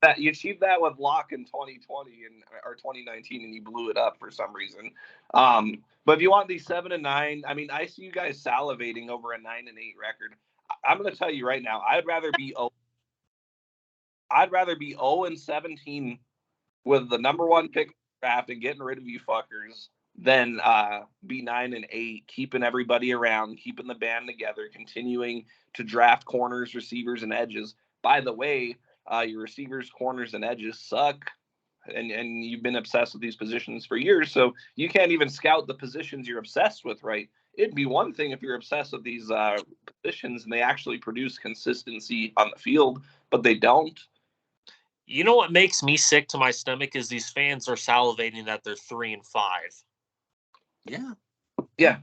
That you achieved that with Locke in 2020 or 2019, and you blew it up for some reason. But if you want these 7 and 9, I mean, I see you guys salivating over a 9 and 8 record. I'm going to tell you right now, I'd rather be 0 and 17 with the number 1 pick draft and getting rid of you fuckers than be 9 and 8, keeping everybody around, keeping the band together, continuing to draft corners, receivers, and edges. By the way, your receivers, corners, and edges suck, and you've been obsessed with these positions for years, so you can't even scout the positions you're obsessed with, right? It'd be one thing if you're obsessed with these positions and they actually produce consistency on the field, but they don't. You know what makes me sick to my stomach is these fans are salivating that they're 3 and 5. Yeah. That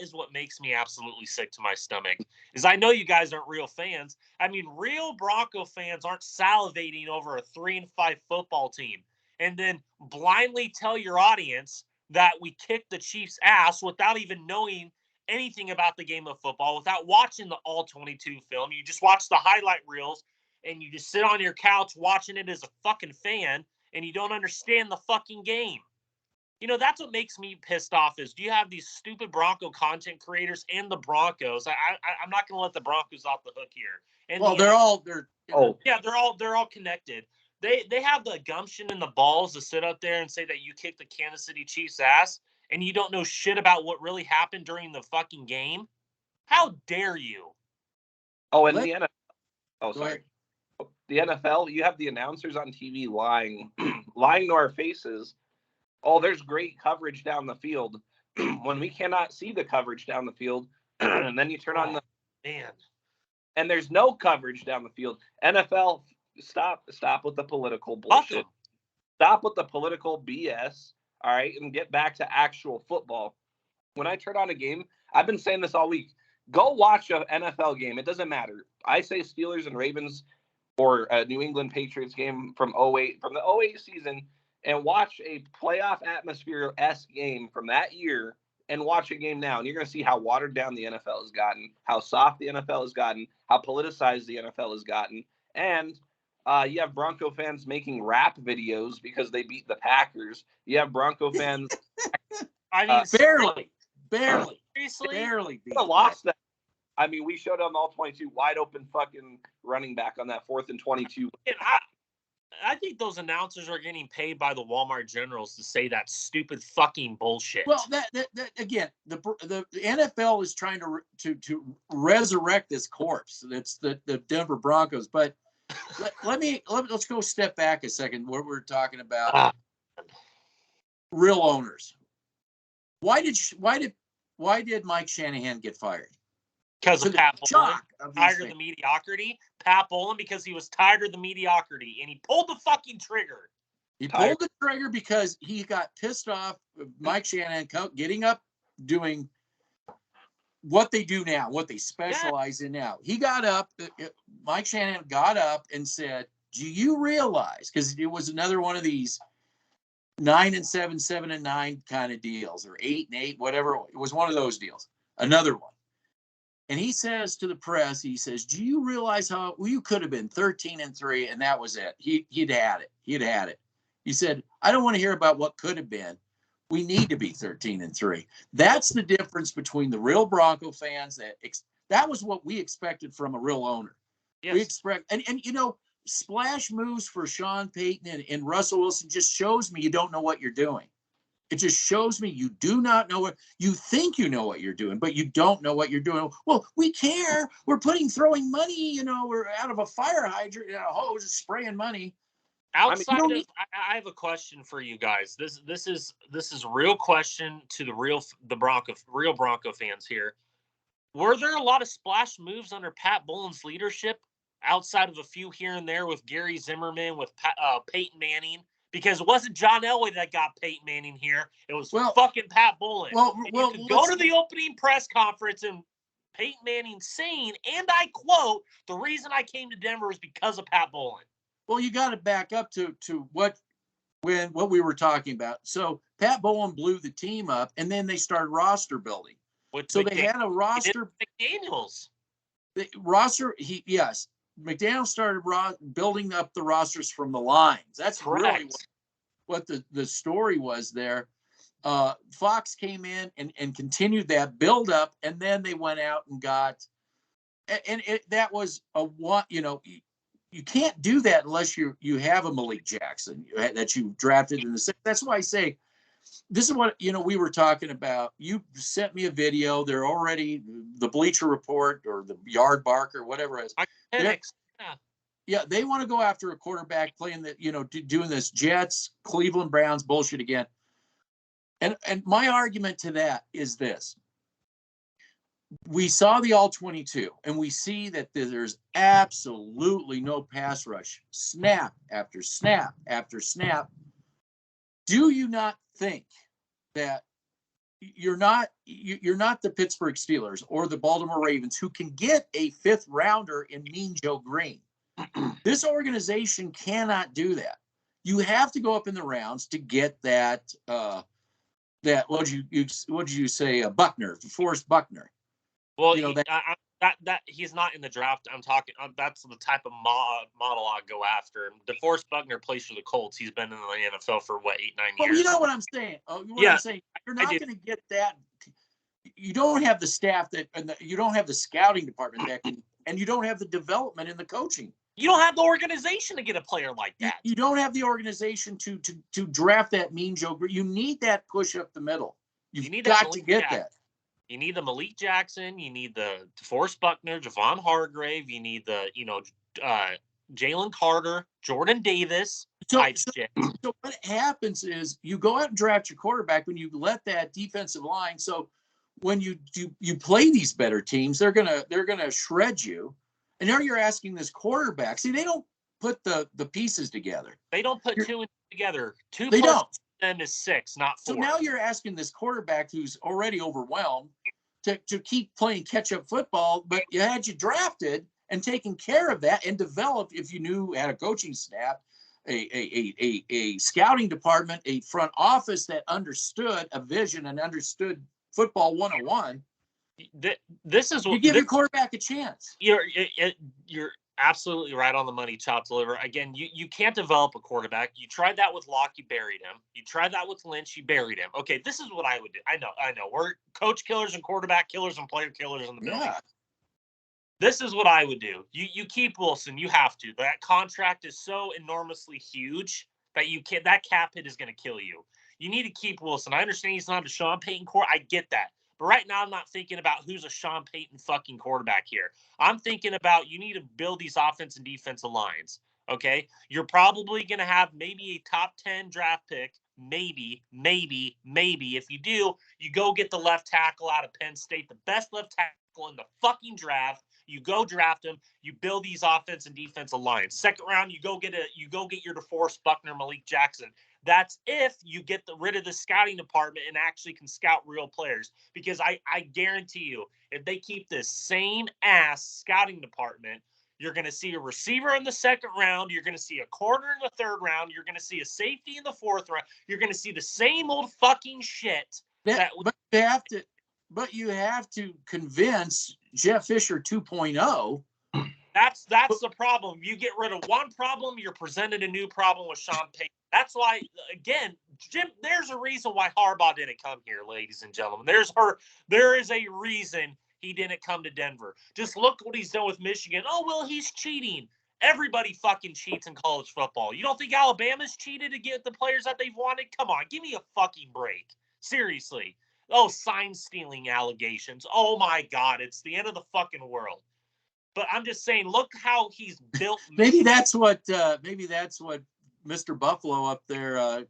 is what makes me absolutely sick to my stomach. Is I know you guys aren't real fans. I mean, real Bronco fans aren't salivating over a 3 and 5 football team and then blindly tell your audience that we kicked the Chiefs' ass without even knowing anything about the game of football, without watching the all 22 film. You just watch the highlight reels and you just sit on your couch watching it as a fucking fan, and you don't understand the fucking game. That's what makes me pissed off is do you have these stupid Bronco content creators and the Broncos? I'm not going to let the Broncos off the hook here. And they're all connected. They have the gumption and the balls to sit up there and say that you kicked the Kansas City Chiefs ass and you don't know shit about what really happened during the fucking game. How dare you? Oh, and the NFL. Oh, sorry. The NFL, you have the announcers on TV lying to our faces. Oh, there's great coverage down the field when we cannot see the coverage down the field. And then you turn on and there's no coverage down the field. NFL, stop with the political bullshit. Stop with the political BS. all right, and get back to actual football. When I turn on a game, I've been saying this all week. Go watch an NFL game. It doesn't matter. I say Steelers and Ravens or a New England Patriots game from the 08 season, and watch a playoff atmosphere-esque game from that year and watch a game now. And you're going to see how watered down the NFL has gotten, how soft the NFL has gotten, how politicized the NFL has gotten. And you have Bronco fans making rap videos because they beat the Packers. You have Bronco fans. I mean, barely beat. Lost that. I mean, we showed them all 22 wide open fucking running back on that 4th and 22. I think those announcers are getting paid by the Wal-Mart Generals to say that stupid fucking bullshit. Well, that again, the NFL is trying to resurrect this corpse. That's the Denver Broncos. But let's go step back a second. What we're talking about, real owners. Why did Mike Shanahan get fired? Because of Pat Bowlen, tired of things. the mediocrity. Pat Bowlen, because he was tired of the mediocrity, and he pulled the fucking trigger. He pulled the trigger because he got pissed off of Mike Shanahan getting up, doing what they do now, what they specialize in now. He got up, Mike Shanahan got up and said, do you realize, because it was another one of these 9-7, 7-9 kind of deals, or 8-8, whatever. It was one of those deals, another one. And he says to the press, he says, do you realize how you could have been 13-3 and that was it? He'd had it. He said, I don't want to hear about what could have been. We need to be 13-3. That's the difference between the real Bronco fans. That was what we expected from a real owner. Yes. We expect, and splash moves for Sean Payton and Russell Wilson just shows me you don't know what you're doing. It just shows me you do not know what you think you know what you're doing, but you don't know what you're doing. Well, we care. We're throwing money, we're out of a fire hydrant, a hose, spraying money. I have a question for you guys. This is a real question to the real Bronco fans here. Were there a lot of splash moves under Pat Bowlen's leadership outside of a few here and there with Gary Zimmerman, with Peyton Manning? Because it wasn't John Elway that got Peyton Manning here. It was fucking Pat Bowlen. You could go to the opening press conference and Peyton Manning saying, and I quote, the reason I came to Denver is because of Pat Bowlen. Well, you got to back up to what we were talking about. So Pat Bowlen blew the team up, and then they started roster building. They had a roster. McDaniels. The roster, McDaniel started building up the rosters from the lines. That's correct. Really what the story was there. Fox came in and continued that build up, and then they went out and got, that was a one. You can't do that unless you have a Malik Jackson that you drafted in the sixth. That's why I say this is what we were talking about. You sent me a video. They're already the Bleacher Report or the Yard Bark or whatever it is. Yeah, they want to go after a quarterback playing that, doing this Jets, Cleveland Browns bullshit again. And my argument to that is this. We saw the all-22, and we see that there's absolutely no pass rush. Snap after snap after snap. Do you not think that you're not the Pittsburgh Steelers or the Baltimore Ravens who can get a fifth rounder in Mean Joe Green? This organization cannot do that. You have to go up in the rounds to get that. What did you say? Buckner, DeForest Buckner. Well, that he's not in the draft. I'm talking. That's the type of model I go after. DeForest Buckner plays for the Colts. He's been in the NFL for 8-9 years. Well, you know what I'm saying. I'm saying you're not going to get that. You don't have the staff you don't have the scouting department that can, and you don't have the development in the coaching. You don't have the organization to get a player like that. You don't have the organization to draft that Mean Joe. You need that push up the middle. You've got to get that. You need the Malik Jackson. You need the DeForest Buckner, Javon Hargrave. You need the, Jalen Carter, Jordan Davis. So what happens is you go out and draft your quarterback when you let that defensive line. So when you play these better teams, they're gonna shred you. And now you're asking this quarterback. See, they don't put the pieces together. They don't put two and two together. They don't. them is 6, not 4. So now you're asking this quarterback who's already overwhelmed to keep playing catch-up football, but you had you drafted and taken care of that and developed, if you knew, had a coaching staff, a scouting department, a front office that understood a vision and understood football 101. This is what you give your quarterback a chance. You're absolutely right on the money, Chop Deliver. Again, you can't develop a quarterback. You tried that with Locke, you buried him. You tried that with Lynch, you buried him. Okay, this is what I would do. I know. We're coach killers and quarterback killers and player killers in the building. Yeah. This is what I would do. You keep Wilson. You have to. That contract is so enormously huge that that cap hit is going to kill you. You need to keep Wilson. I understand he's not a Sean Payton core. I get that. But right now, I'm not thinking about who's a Sean Payton fucking quarterback here. I'm thinking about you need to build these offense and defensive lines, okay? You're probably going to have maybe a top 10 draft pick, maybe. If you do, you go get the left tackle out of Penn State, the best left tackle in the fucking draft. You go draft him. You build these offense and defensive lines. Second round, you go get your DeForest Buckner, Malik Jackson. That's if you get rid of the scouting department and actually can scout real players. Because I guarantee you, if they keep this same ass scouting department, you're going to see a receiver in the second round. You're going to see a corner in the third round. You're going to see a safety in the fourth round. You're going to see the same old fucking shit. But you have to convince Jeff Fisher 2.0. That's the problem. You get rid of one problem, you're presented a new problem with Sean Payton. That's why, again, Jim, there's a reason why Harbaugh didn't come here, ladies and gentlemen. There is a reason he didn't come to Denver. Just look what he's done with Michigan. Oh, well, he's cheating. Everybody fucking cheats in college football. You don't think Alabama's cheated to get the players that they've wanted? Come on, give me a fucking break. Seriously. Oh, sign-stealing allegations. Oh, my God. It's the end of the fucking world. But I'm just saying, look how he's built. Maybe that's what Mr. Buffalo up there,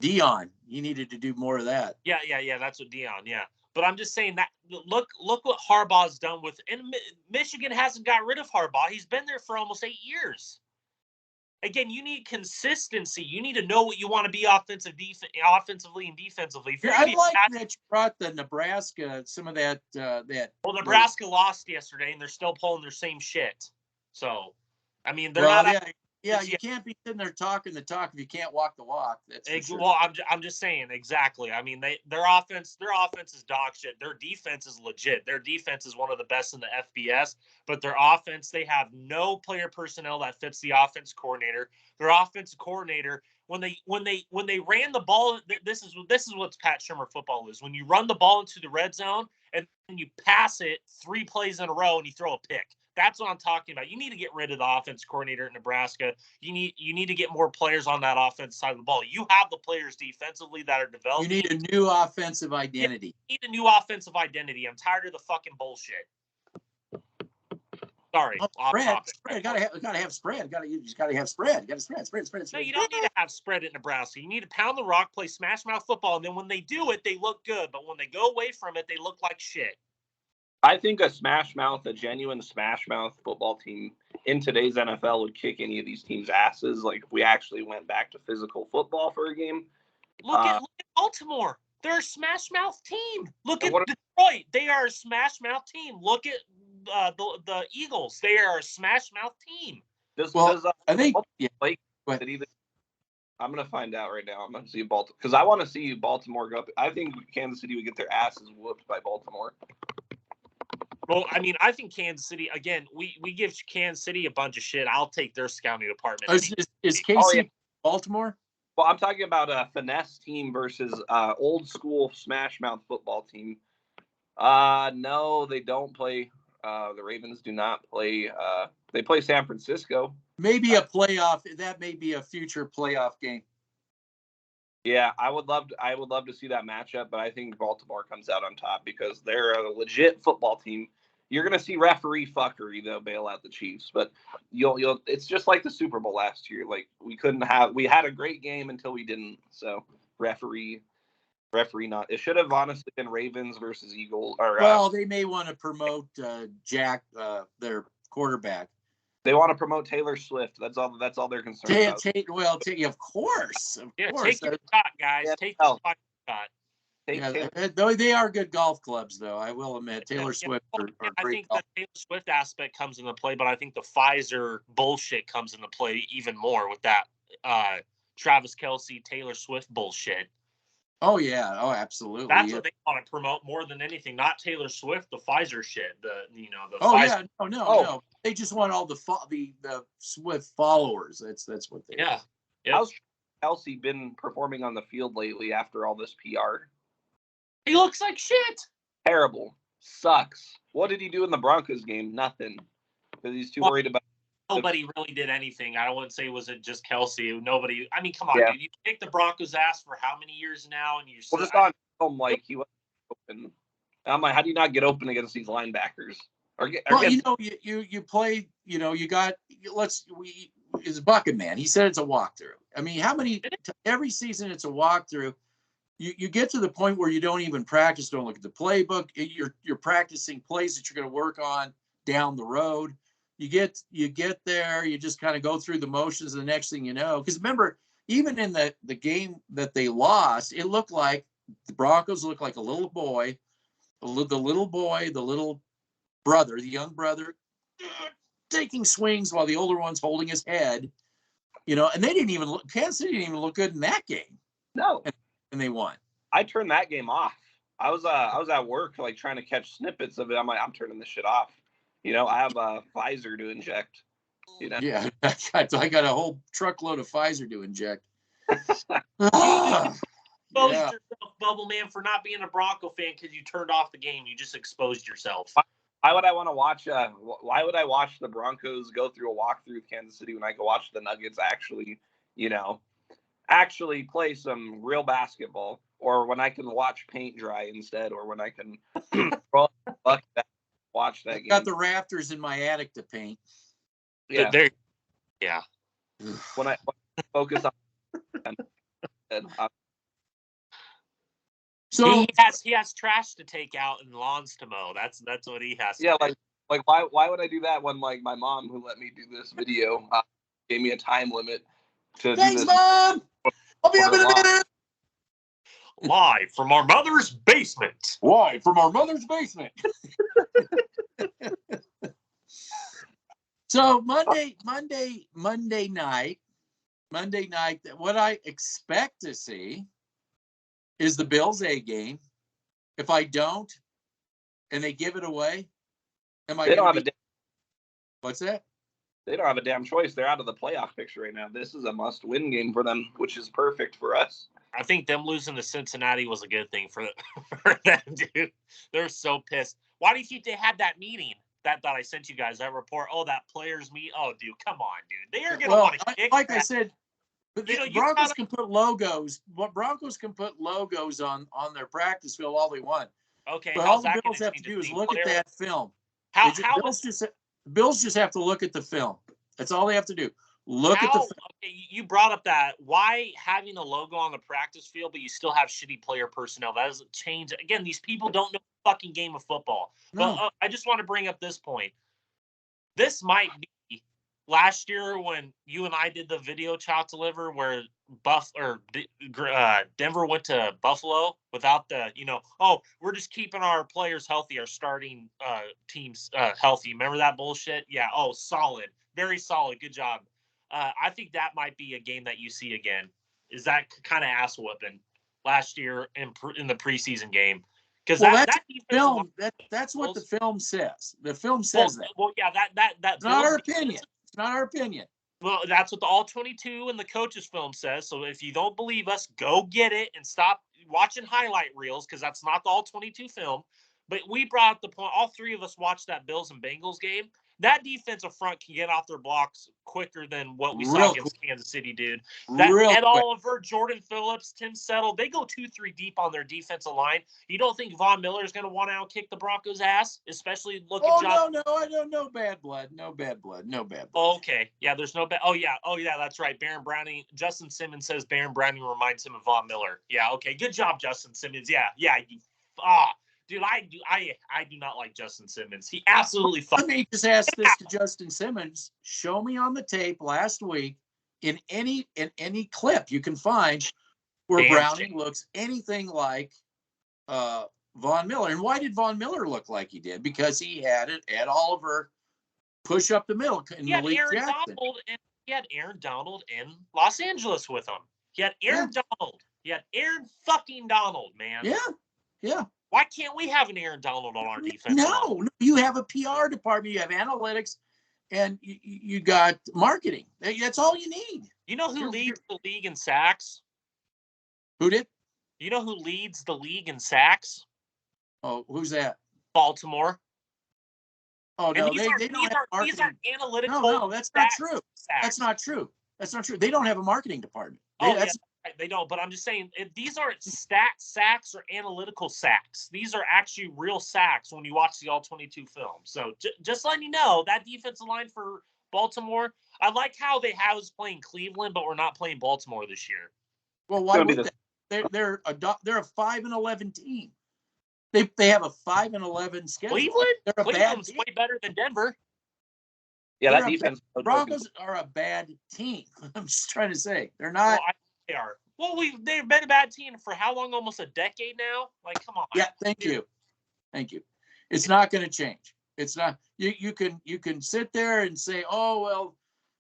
Dion. He needed to do more of that. Yeah. That's what Dion. Yeah. But I'm just saying that look what Harbaugh's done with, and Michigan hasn't got rid of Harbaugh. He's been there for almost 8 years. Again, you need consistency. You need to know what you want to be offensively and defensively. I like that you brought the Nebraska, some of that. Well, Nebraska lost yesterday, and they're still pulling their same shit. So, I mean, they're not. Yeah, you can't be sitting there talking the talk if you can't walk the walk. That's for sure. Well, I'm just saying, exactly. I mean, their offense is dog shit. Their defense is legit. Their defense is one of the best in the FBS. But their offense, they have no player personnel that fits the offense coordinator. Their offensive coordinator, when they ran the ball, this is what Pat Shurmur football is. When you run the ball into the red zone and you pass it 3 plays in a row and you throw a pick. That's what I'm talking about. You need to get rid of the offense coordinator at Nebraska. You need to get more players on that offense side of the ball. You have the players defensively that are developing. You need a new offensive identity. You need a new offensive identity. I'm tired of the fucking bullshit. Sorry, spread. Gotta have spread. You just gotta have spread. You gotta spread. No, you don't need to have spread at Nebraska. You need to pound the rock, play smash mouth football, and then when they do it, they look good. But when they go away from it, they look like shit. I think a genuine smash mouth football team in today's NFL would kick any of these teams' asses. Like if we actually went back to physical football for a game. Look at Baltimore. They're a smash mouth team. Look at Detroit. They are a smash mouth team. Look at the Eagles. They are a smash mouth team. I think I'm going to find out right now. I'm going to see Baltimore because I want to see Baltimore go up. I think Kansas City would get their asses whooped by Baltimore. Well, I mean, I think Kansas City, again, we give Kansas City a bunch of shit. I'll take their scouting department. Is KC Baltimore? Well, I'm talking about a finesse team versus old school smash mouth football team. No, they don't play. The Ravens do not play. They play San Francisco. Maybe a playoff. That may be a future playoff game. Yeah, I would love to see that matchup, but I think Baltimore comes out on top because they're a legit football team. You're gonna see referee fuckery though bail out the Chiefs, but you'll it's just like the Super Bowl last year. Like we had a great game until we didn't. So referee not. It should have honestly been Ravens versus Eagles. Or they may want to promote Jack, their quarterback. They want to promote Taylor Swift. That's all they're concerned about. Of course. Take your shot, guys. Take your shot. They are good golf clubs, though. I will admit, Taylor Swift are I great think golf. the Taylor Swift aspect comes into play, but I think the Pfizer bullshit comes into play even more with that Travis Kelce, Taylor Swift bullshit. Oh yeah, oh absolutely. That's what they want to promote more than anything. Not Taylor Swift, the Pfizer shit. The Pfizer. Yeah, no. They just want all the Swift followers. That's what they. Yeah. Yep. How's Kelce been performing on the field lately after all this PR? He looks like shit. Terrible. Sucks. What did he do in the Broncos game? Nothing. Because he's too worried about. Nobody really did anything. I wouldn't say was it just Kelce. Nobody. I mean, come on, dude. You kicked the Broncos' ass for how many years now? And you're just on film like he wasn't open. I'm like, how do you not get open against these linebackers? You play. You got. It's Bucket Man. He said it's a walkthrough. I mean, every season it's a walkthrough. You get to the point where you don't even practice. Don't look at the playbook. You're practicing plays that you're going to work on down the road. You get there, you just kind of go through the motions. The next thing you know, because remember, even in the game that they lost, it looked like the Broncos looked like a little boy, the little brother, the young brother, taking swings while the older one's holding his head. And they didn't even look. Kansas City didn't even look good in that game. No, and they won. I turned that game off. I was at work like trying to catch snippets of it. I'm like, I'm turning this shit off. I have a Pfizer to inject. Yeah, I got a whole truckload of Pfizer to inject. Exposed yourself, Bubble Man, for not being a Bronco fan because you turned off the game. You just exposed yourself. Why would I want to watch? Why would I watch the Broncos go through a walkthrough with Kansas City when I could watch the Nuggets actually play some real basketball, or when I can watch paint dry instead, or when I can watch that game. Got the rafters in my attic to paint. Yeah. Yeah. When I focus on so he has trash to take out and lawns to mow. That's what he has. Yeah, like why would I do that when like my mom, who let me do this video, gave me a time limit to do this. Mom. I'll be up in a minute. Live from our mother's basement. So Monday night, what I expect to see is the Bills A game. If I don't, and they give it away, what's that? They don't have a damn choice. They're out of the playoff picture right now. This is a must-win game for them, which is perfect for us. I think them losing to Cincinnati was a good thing for them, dude. They're so pissed. Why do you think they had that meeting that I sent you guys, that report? Oh, that players meet. Oh, dude, come on, dude. They are going to want to kick. Like I said, but Broncos can put logos. Broncos can put logos on their practice field all they want. Okay, but all the Bills have to do is look at that film. Bills just have to look at the film. That's all they have to do. Look at the film. Okay, you brought up that. Why having a logo on the practice field, but you still have shitty player personnel? That doesn't change. Again, these people don't know the fucking game of football. No. But I just want to bring up this point. This might be last year when you and I did the video chow deliver where Denver went to Buffalo without the, we're just keeping our players healthy, our starting teams healthy. Remember that bullshit? Yeah. Oh, solid. Very solid. Good job. I think that might be a game that you see again. Is that kind of ass whooping last year in the preseason game? Because that's film. That's what the film says. The film says that. Well, yeah, that's not our opinion. It's not our opinion. Well, that's what the All-22 and the coaches film says. So if you don't believe us, go get it and stop watching highlight reels because that's not the All-22 film. But we brought up the point. All three of us watched that Bills and Bengals game. That defensive front can get off their blocks quicker than what we saw against Kansas City, dude. Ed Oliver, Jordan Phillips, Tim Settle, they go 2-3 deep on their defensive line. You don't think Von Miller is going to want to outkick the Broncos' ass, especially looking? No, I don't know. Bad blood. No bad blood. Okay, yeah, there's no bad. Oh yeah, that's right. Baron Browning. Justin Simmons says Baron Browning reminds him of Von Miller. Yeah, okay, good job, Justin Simmons. Yeah. Dude, I do not like Justin Simmons. He absolutely Let me just ask this to Justin Simmons. Show me on the tape last week in any clip you can find where Browning looks anything like Von Miller. And why did Von Miller look like he did? Because he had Oliver push up the middle and Malik Jackson. He had Aaron Donald in Los Angeles with him. He had Aaron Donald. He had Aaron fucking Donald, man. Yeah. Why can't we have an Aaron Donald on our defense? No, you have a PR department, you have analytics, and you got marketing. That's all you need. You know who leads the league in sacks? Who did? You know who leads the league in sacks? Oh, who's that? Baltimore. Oh, no, they don't have marketing. These are analytical. No, that's not true. That's not true. That's not true. They don't have a marketing department. They don't, but I'm just saying, these aren't sacks or analytical sacks. These are actually real sacks when you watch the All-22 film. So just letting you know, that defensive line for Baltimore, I like how they have us playing Cleveland, but we're not playing Baltimore this year. Well, why would they? They're a 5-11 team. They have a 5-11 schedule. Cleveland? Cleveland's way better than Denver. Yeah, that defense. The Broncos are a bad team. I'm just trying to say they're not. Well, they are. Well, they've been a bad team for how long? Almost a decade now. Like, come on. Yeah, thank you. It's not going to change. It's not. You can sit there and say, oh well,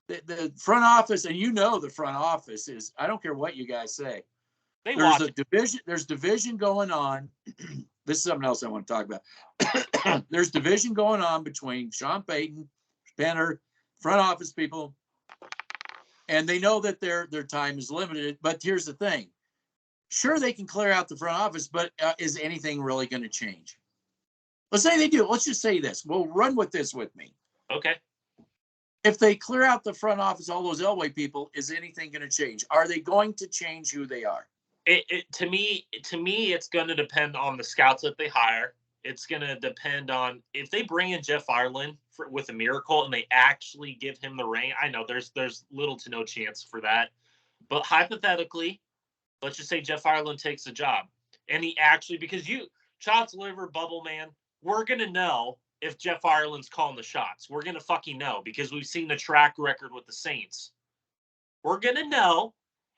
the front office, and the front office is. I don't care what you guys say. There's division going on. This is something else I want to talk about. There's division going on between Sean Payton, Penner, front office people, and they know that their time is limited. But here's the thing. Sure, they can clear out the front office, but is anything really going to change? Let's say they do. Let's just say this. We'll run with this with me. Okay. If they clear out the front office, all those Elway people, is anything going to change? Are they going to change who they are? To me, it's going to depend on the scouts that they hire. It's going to depend on if they bring in Jeff Ireland with a miracle and they actually give him the reign. I know there's little to no chance for that, but hypothetically, let's just say Jeff Ireland takes the job and he actually, because Child's liver bubble man, we're going to know if Jeff Ireland's calling the shots. We're going to fucking know because we've seen the track record with the Saints. We're going to know.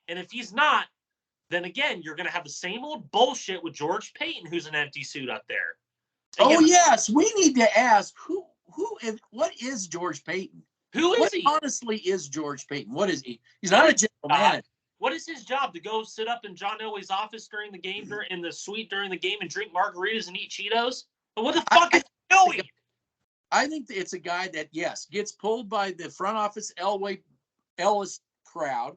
And if he's not, then again, you're going to have the same old bullshit with George Payton, who's an empty suit up there. Again, yes, we need to ask what is George Payton? Who is he? Honestly, is George Payton? What is he? He's not a general manager. What is his job? To go sit up in John Elway's office during the game, in the suite during the game, and drink margaritas and eat Cheetos? What the fuck is he doing? I think it's a guy that gets pulled by the front office Ellis crowd.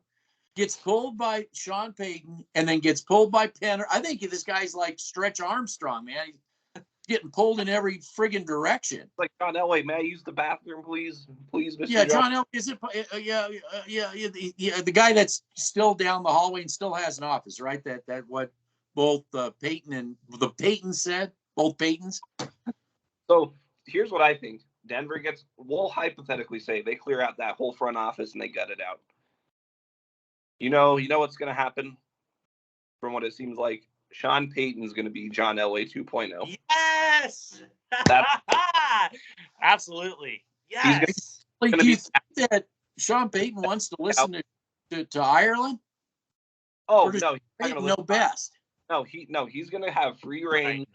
Gets pulled by Sean Payton and then gets pulled by Penner. I think this guy's like Stretch Armstrong, man. He's getting pulled in every friggin' direction. Like John Elway, may I use the bathroom, please, Mr. Yeah, John Elway. Is it? The guy that's still down the hallway and still has an office, right? That what both Payton and the Paytons said. Both Paytons. So here's what I think. Denver we'll hypothetically say they clear out that whole front office and they gut it out. You know what's going to happen from what it seems like? Sean Payton's going to be John Elway 2.0. Yes! Absolutely. Yes. Do you think that Sean Payton wants to listen to Ireland? Oh, no. Payton know best. No, he's going to have free reign.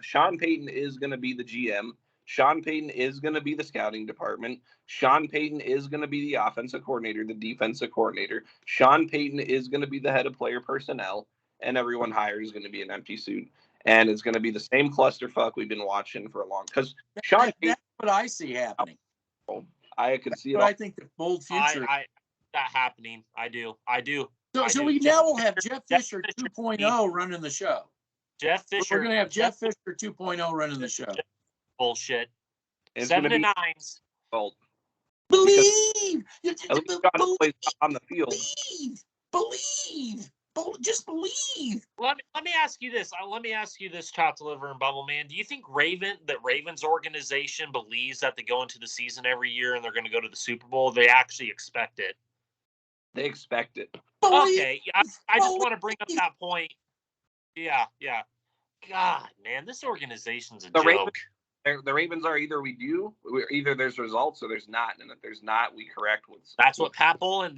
Sean Payton is going to be the GM. Sean Payton is going to be the scouting department. Sean Payton is going to be the offensive coordinator, the defensive coordinator. Sean Payton is going to be the head of player personnel, and everyone hired is going to be an empty suit. And it's going to be the same clusterfuck we've been watching for a long. Because Sean Payton, that's what I see happening. I could see it. I think the bold future. That happening. I do. So we now will have Jeff Fisher 2.0 running the show. Jeff Fisher. We're going to have Jeff Fisher 2.0 running the show. Bullshit. It's 7 and 9s. Believe. On the field. Believe. Just believe. Let me ask you this. Chopped Liver and Bubble Man. Do you think Ravens organization believes that they go into the season every year and they're going to go to the Super Bowl? They actually expect it. They expect it. Okay. I just want to bring up that point. Yeah. God, man, this organization's a The joke. The Ravens are either there's results or there's not, and if there's not, we correct what's. That's what Pat Bowlen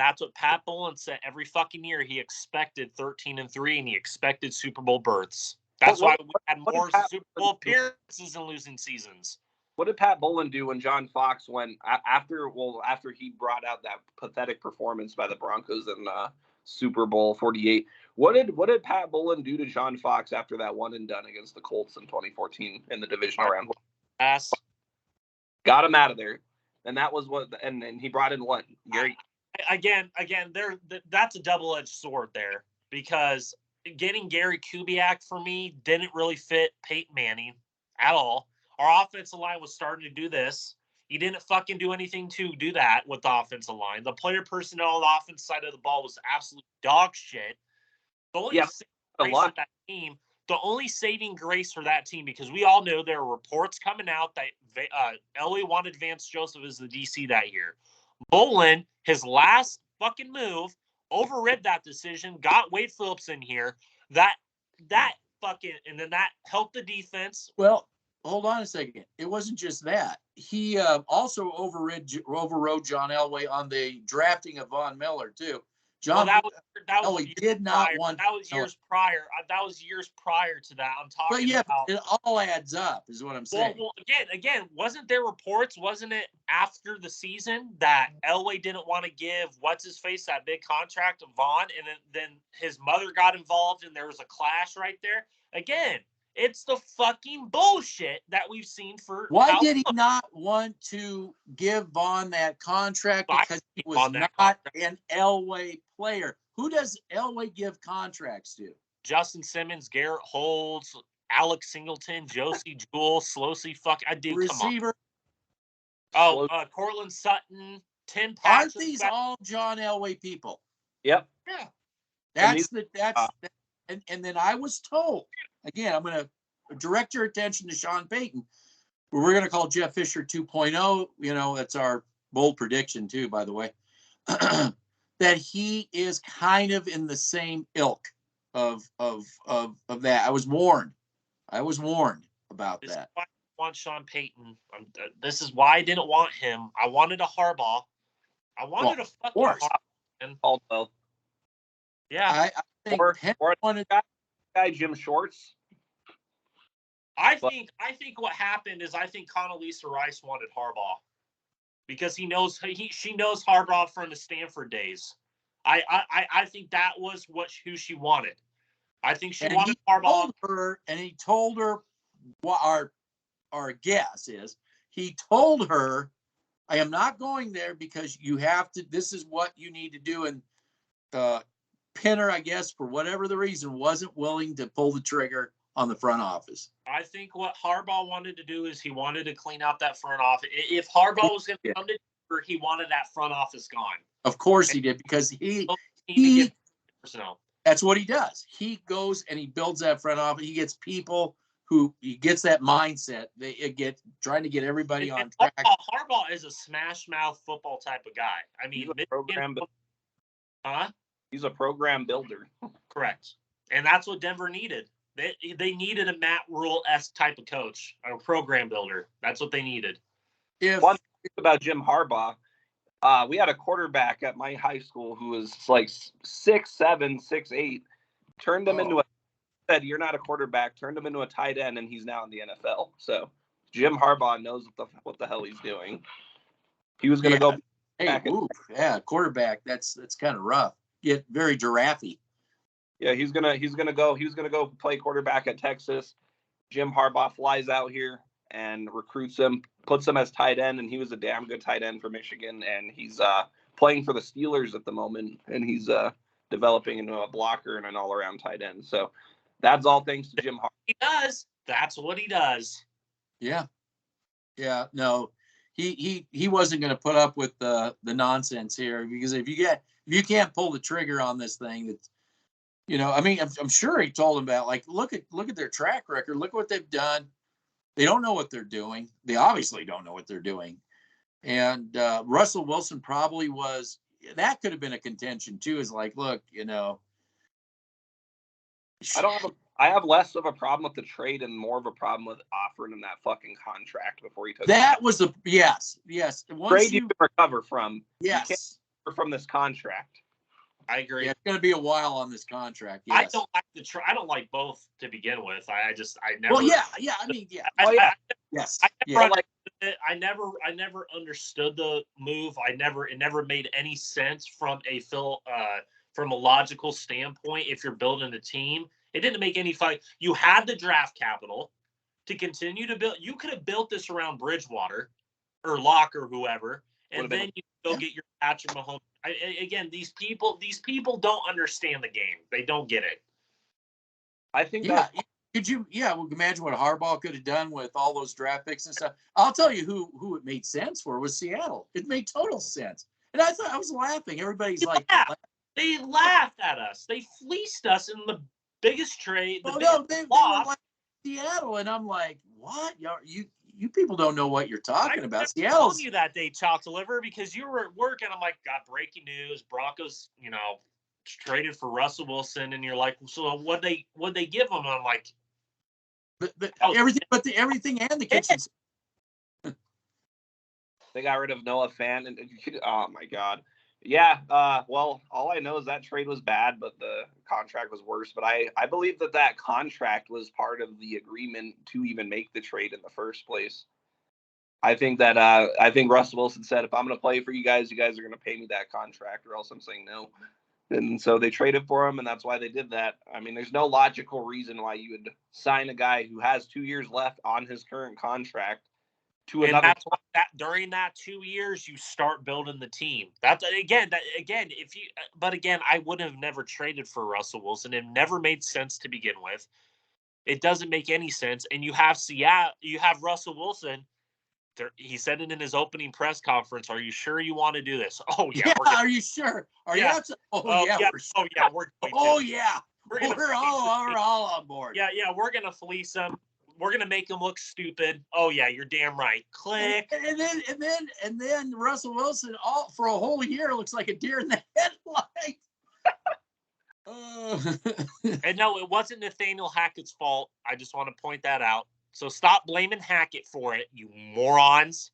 said every fucking year. He expected 13-3, and he expected Super Bowl berths. That's why we had more Super Bowl appearances in losing seasons. What did Pat Bowlen do when John Fox went after he brought out that pathetic performance by the Broncos in Super Bowl 48? What did Pat Bowlen do to John Fox after that one and done against the Colts in 2014 in the divisional round? Got him out of there, and that was what. And he brought in what? Gary. Again, that's a double-edged sword there, because getting Gary Kubiak for me didn't really fit Peyton Manning at all. Our offensive line was starting to do this. He didn't fucking do anything to do that with the offensive line. The player personnel on the offensive side of the ball was absolute dog shit. The only saving grace for that team, because we all know there are reports coming out that Elway wanted Vance Joseph as the DC that year. Bowlen, his last fucking move, overrid that decision, got Wade Phillips in here. That and then that helped the defense. Well, hold on a second. It wasn't just that. He also overrode John Elway on the drafting of Von Miller too. John Elway did not want. That was years prior. That was years prior to that. I'm talking about. It all adds up, is what I'm saying. Well, again, wasn't there reports? Wasn't it after the season that Elway didn't want to give what's his face that big contract to Vaughn, and then his mother got involved, and there was a clash right there. Again, it's the fucking bullshit that we've seen for. Why did he not want to give Vaughn that contract? Because he was not an Elway player. Who does Elway give contracts to? Justin Simmons, Garrett Holds, Alex Singleton, Josie Jewell, Slowsy. I do. Receiver. Come on. Cortland Sutton, Tim Patrick. Aren't these all John Elway people? Yep. Yeah. And then I was told, again, I'm going to direct your attention to Sean Payton. We're going to call Jeff Fisher 2.0. You know, that's our bold prediction too, by the way, that he is kind of in the same ilk of that. I was warned about that. I want Sean Payton. This is why I didn't want him. I wanted a Harbaugh. I wanted a fucking Harbaugh. Caldwell. Yeah. I think wanted guy Jim Shorts. I think what happened is I think Condoleezza Rice wanted Harbaugh because she knows Harbaugh from the Stanford days. I think that was who she wanted. I think she wanted Harbaugh. He told her what our guess is. He told her, I am not going there because you have to. This is what you need to do. And Pinner, I guess, for whatever the reason, wasn't willing to pull the trigger on the front office. I think what Harbaugh wanted to do is he wanted to clean out that front office. If Harbaugh was going to come to Denver, he wanted that front office gone. Of course he did, because he that's what he does. He goes and he builds that front office. He gets people he gets that mindset. They get trying to get everybody on track. Harbaugh is a smash mouth football type of guy. I mean, He's a program builder. Correct. And that's what Denver needed. They needed a Matt Rule-esque type of coach, or program builder. That's what they needed. One thing about Jim Harbaugh, we had a quarterback at my high school who was like 6'7", 6'8". Turned him into said, "You're not a quarterback." Turned him into a tight end, and he's now in the NFL. So Jim Harbaugh knows what the hell he's doing. He was going to go. Hey, quarterback. That's kind of rough. Get very giraffe. Yeah, he's gonna go play quarterback at Texas. Jim Harbaugh flies out here and recruits him, puts him as tight end, and he was a damn good tight end for Michigan. And he's playing for the Steelers at the moment, and he's developing into a blocker and an all-around tight end. So that's all thanks to Jim Harbaugh. He does. That's what he does. Yeah. No, he wasn't going to put up with the nonsense here, because if you can't pull the trigger on this thing, that, you know, I mean, I'm sure he told him about, like, look at their track record. Look what they've done. They don't know what they're doing. They obviously don't know what they're doing. And Russell Wilson probably was. That could have been a contention too. Is like, look, you know, I don't have a I have less of a problem with the trade and more of a problem with offering him that fucking contract before he took that. Was the yes. Once trade you can recover from. Yes. You can't recover from this contract. I agree. Yeah, it's going to be a while on this contract. Yes. I don't like I don't like both to begin with. I never. Well, yeah. I mean, yeah. Yes. I never understood the move. It never made any sense from a logical standpoint. If you're building a team, it didn't make any fight. You had the draft capital to continue to build. You could have built this around Bridgewater or Locke or whoever, and then you go get your Patrick Mahomes. Again, these people don't understand the game. They don't get it. I think could you imagine what Harbaugh could have done with all those draft picks and stuff? I'll tell you who it made sense for was Seattle. It made total sense. And I was laughing. Everybody's like, they laughed at us. They fleeced us in the biggest trade. They were like Seattle, and I'm like, what? You people don't know what you're talking about. Seattle. I told you that day, Chalk Deliver, because you were at work, and I'm like, got breaking news. Broncos, traded for Russell Wilson, and you're like, so what they give him? And I'm like, everything and the kitchen. They got rid of Noah Fant, and oh my God. Yeah, well, all I know is that trade was bad, but the contract was worse. But I believe that contract was part of the agreement to even make the trade in the first place. I think Russell Wilson said, if I'm going to play for you guys are going to pay me that contract, or else I'm saying no. And so they traded for him, and that's why they did that. I mean, there's no logical reason why you would sign a guy who has 2 years left on his current contract to another. That's why during that 2 years, you start building the team. But again, I would have never traded for Russell Wilson. It never made sense to begin with. It doesn't make any sense. And you have Russell Wilson. He said it in his opening press conference. Are you sure you want to do this? Oh yeah. Are you sure? Are you? Oh yeah. We're all on board. Yeah. We're gonna fleece him. We're gonna make him look stupid. Oh yeah, you're damn right. Click. And then Russell Wilson for a whole year looks like a deer in the headlights. And no, it wasn't Nathaniel Hackett's fault. I just want to point that out. So stop blaming Hackett for it, you morons.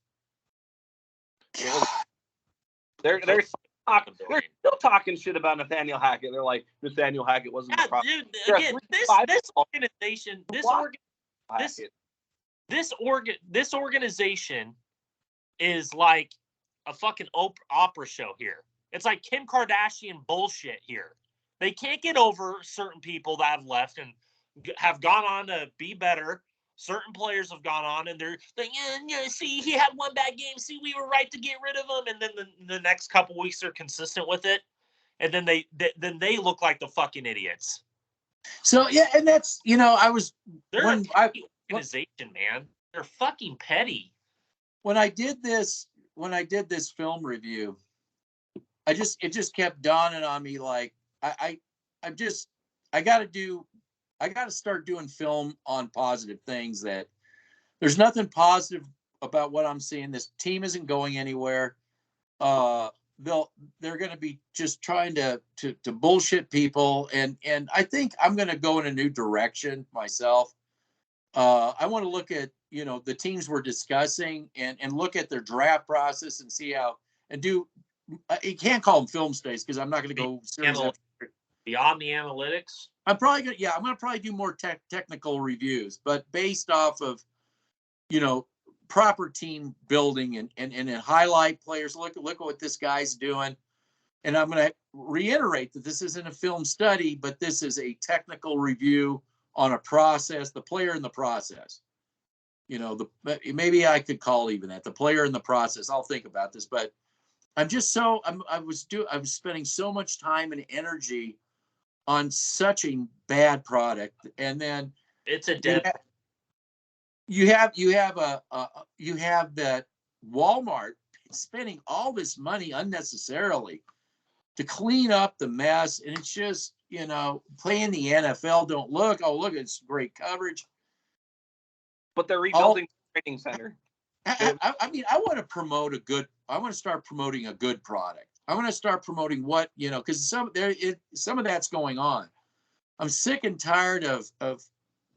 They're still talking shit about Nathaniel Hackett. They're like, Nathaniel Hackett wasn't the problem. Dude, again, this organization is like a fucking opera show here. It's like Kim Kardashian bullshit here. They can't get over certain people that have left and have gone on to be better. Certain players have gone on, and they're like, see, he had one bad game. See, we were right to get rid of him. And then the next couple weeks they're consistent with it, and then they look like the fucking idiots. So yeah, and that's they're an organization, man. They're fucking petty. When I did this film review, it just kept dawning on me like I got to start doing film on positive things. That there's nothing positive about what I'm seeing. This team isn't going anywhere. They're going to be just trying to bullshit people. And I think I'm going to go in a new direction myself. I want to look at, the teams we're discussing and look at their draft process and see how, and you can't call them film studies because I'm not going to go beyond the analytics. I'm going to probably do more technical reviews, but based off of, proper team building and highlight players. Look at what this guy's doing. And I'm going to reiterate that this isn't a film study, but this is a technical review on a process, the player in the process. Maybe I could call even that the player in the process. I'll think about this, but I was spending so much time and energy on such a bad product, and then it's a dead. You have that Wal-Mart spending all this money unnecessarily to clean up the mess, and it's just playing the NFL. Don't look. Oh, look, it's great coverage. But they're rebuilding the training center. I mean, I want to start promoting a good product. I want to start promoting what, because some of that's going on. I'm sick and tired of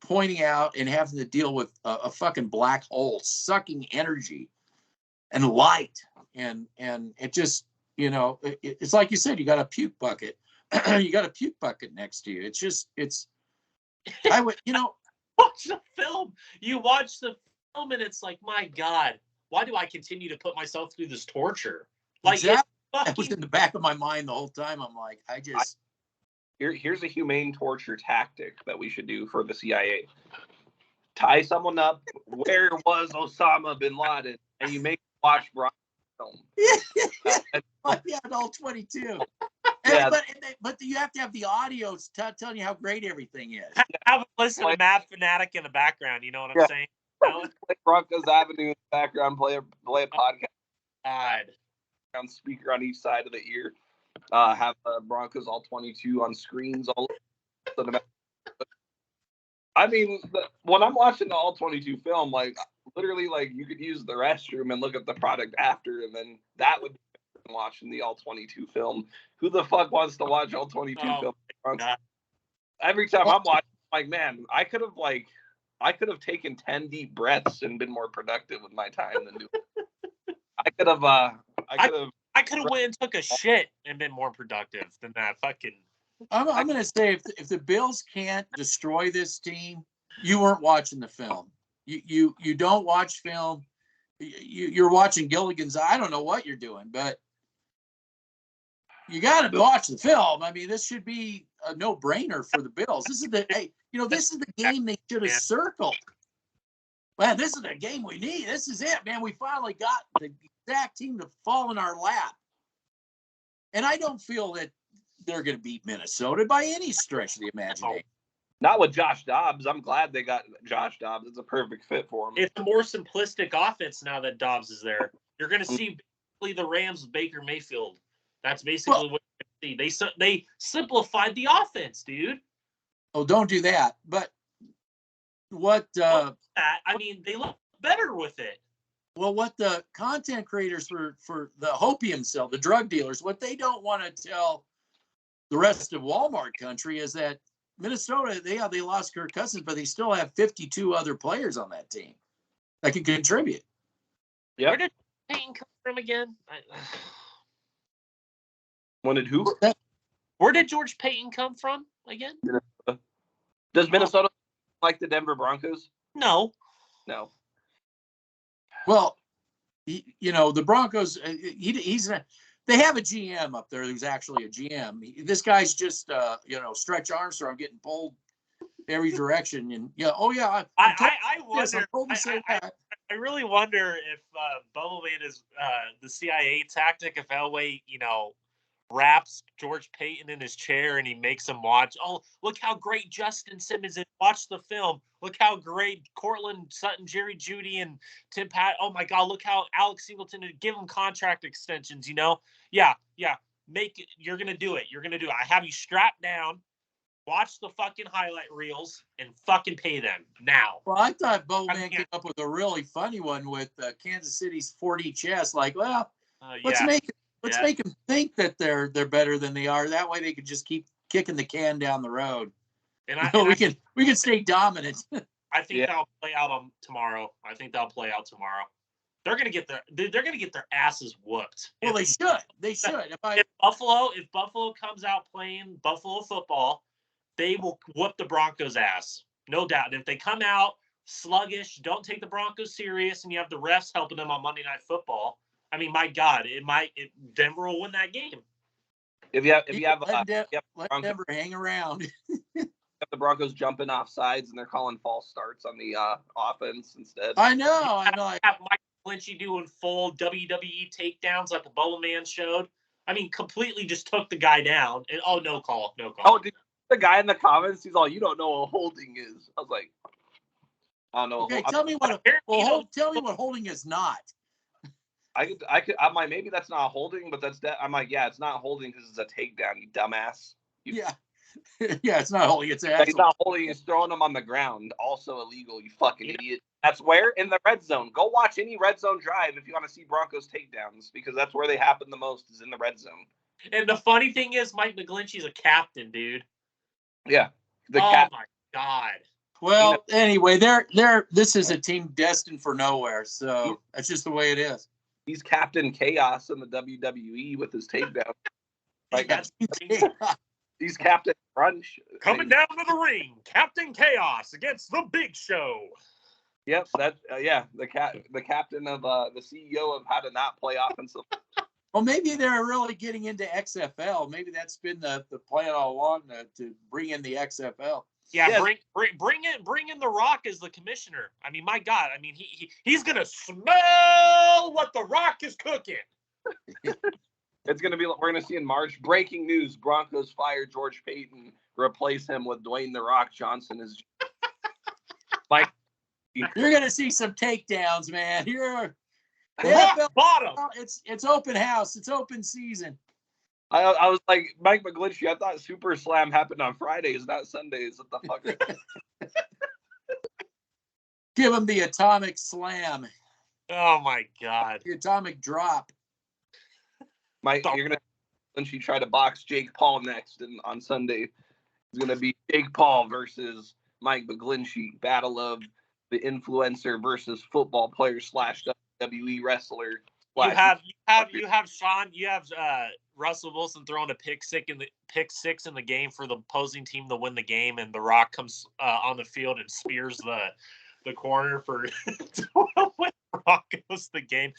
pointing out and having to deal with a fucking black hole sucking energy and light, and it just, you know, it's like you said, you got a puke bucket. You got a puke bucket next to you. It's just, I would, you know, watch the film. You watch the film and it's like, my God, why do I continue to put myself through this torture? Like, exactly. That was in the back of my mind the whole time. I'm like, here's a humane torture tactic that we should do for the CIA. Tie someone up. Where was Osama bin Laden? And you make them watch Broncos film. Yeah, all 22. Yeah. But you have to have the audio telling you how great everything is. Have a listen to Mad Fanatic in the background. You know what I'm saying? Play Broncos Avenue in the background. Play a podcast. God. On speaker on each side of the ear. Have Broncos all 22 on screens all over. I mean, when I'm watching the all 22 film, like literally, like you could use the restroom and look at the product after, and then that would be watching the all 22 film. Who the fuck wants to watch all 22 film? God. Every time I'm watching, like, man, I could have taken 10 deep breaths and been more productive with my time than doing it. I could have went and took a shit and been more productive than that fucking. I'm going to say if the Bills can't destroy this team, you weren't watching the film. You don't watch film. You're watching Gilligan's. I don't know what you're doing, but you got to watch the film. I mean, this should be a no-brainer for the Bills. This is this is the game they should have circled. Man, this is the game we need. This is it, man. We finally got the exact team to fall in our lap. And I don't feel that they're going to beat Minnesota by any stretch of the imagination. Not with Josh Dobbs. I'm glad they got Josh Dobbs. It's a perfect fit for him. It's a more simplistic offense now that Dobbs is there. You're going to see basically the Rams with Baker Mayfield. That's basically what you're going to see. They simplified the offense, dude. Oh, don't do that. But what? I mean, they look better with it. Well, what the content creators for the opium sell, the drug dealers, what they don't want to tell the rest of Wal-Mart country is that Minnesota, they lost Kirk Cousins, but they still have 52 other players on that team that can contribute. Yeah. Where did Payton come from again? When did who? Where did George Payton come from again? Does Minnesota like the Denver Broncos? No. Well, the Broncos, they have a GM up there who's actually a GM. This guy's just, Stretch Armstrong getting pulled every direction. And, I really wonder if Bubble Man is the CIA tactic, if Elway, wraps George Payton in his chair and he makes him watch. Oh, look how great Justin Simmons is. Watch the film. Look how great Cortland Sutton, Jerry Jeudy, and Tim Pat. Oh my God, look how Alex Singleton, give him contract extensions. Yeah. Make it. You're gonna do it. I have you strapped down. Watch the fucking highlight reels and fucking pay them now. Well, I thought Bo Man came up with a really funny one with Kansas City's 4D chess. Like, well, let's make them think that they're better than they are. That way, they could just keep kicking the can down the road. And we can stay dominant. I think that'll play out tomorrow. They're gonna get their asses whooped. Well, they should. If Buffalo comes out playing Buffalo football, they will whoop the Broncos' ass, no doubt. And if they come out sluggish, don't take the Broncos serious, and you have the refs helping them on Monday Night Football. I mean, my God, Denver will win that game. Let Denver hang around. The Broncos jumping off sides and they're calling false starts on the offense instead. I know. Have Mike Lynchy doing full WWE takedowns like the Bubble Man showed. I mean, completely just took the guy down. And no call. Oh, did the guy in the comments? He's all, you don't know what holding is. I was like, I don't know. Okay, tell me what holding is not. I'm like, maybe that's not holding, but I'm like, yeah, it's not holding because it's a takedown, you dumbass. Yeah, it's not holding. It's not holding. It's throwing them on the ground. Also illegal, you fucking idiot. That's where? In the red zone. Go watch any red zone drive if you want to see Broncos takedowns, because that's where they happen the most, is in the red zone. And the funny thing is, Mike McGlinchey's a captain, dude. Yeah. My God. Well, anyway, this is a team destined for nowhere, so that's just the way it is. He's Captain Chaos in the WWE with his takedown. Like he's Captain Crunch. Coming down to the ring, Captain Chaos against the Big Show. Yep, that the captain of the CEO of how to not play offensive. Well, maybe they're really getting into XFL. Maybe that's been the plan all along to bring in the XFL. Yeah, yes. bring in The Rock as the commissioner. I mean, my God, I mean he's gonna smell what The Rock is cooking. It's gonna be. We're gonna see in March. Breaking news: Broncos fire George Payton, replace him with Dwayne The Rock Johnson. Is like you're gonna see some takedowns, man. Rock bottom. It's open house. It's open season. I was like Mike McGlinchey. I thought Super Slam happened on Fridays, not Sundays. What the fuck? Give him the atomic slam. Oh my God! The atomic drop. Mike, you're gonna when she try to box Jake Paul next, and on Sunday it's gonna be Jake Paul versus Mike McGlinchey, battle of the influencer versus football player / WWE wrestler. You have Sean. You have Russell Wilson throwing a pick six in the game for the opposing team to win the game, and The Rock comes on the field and spears the corner for when Rock goes the game.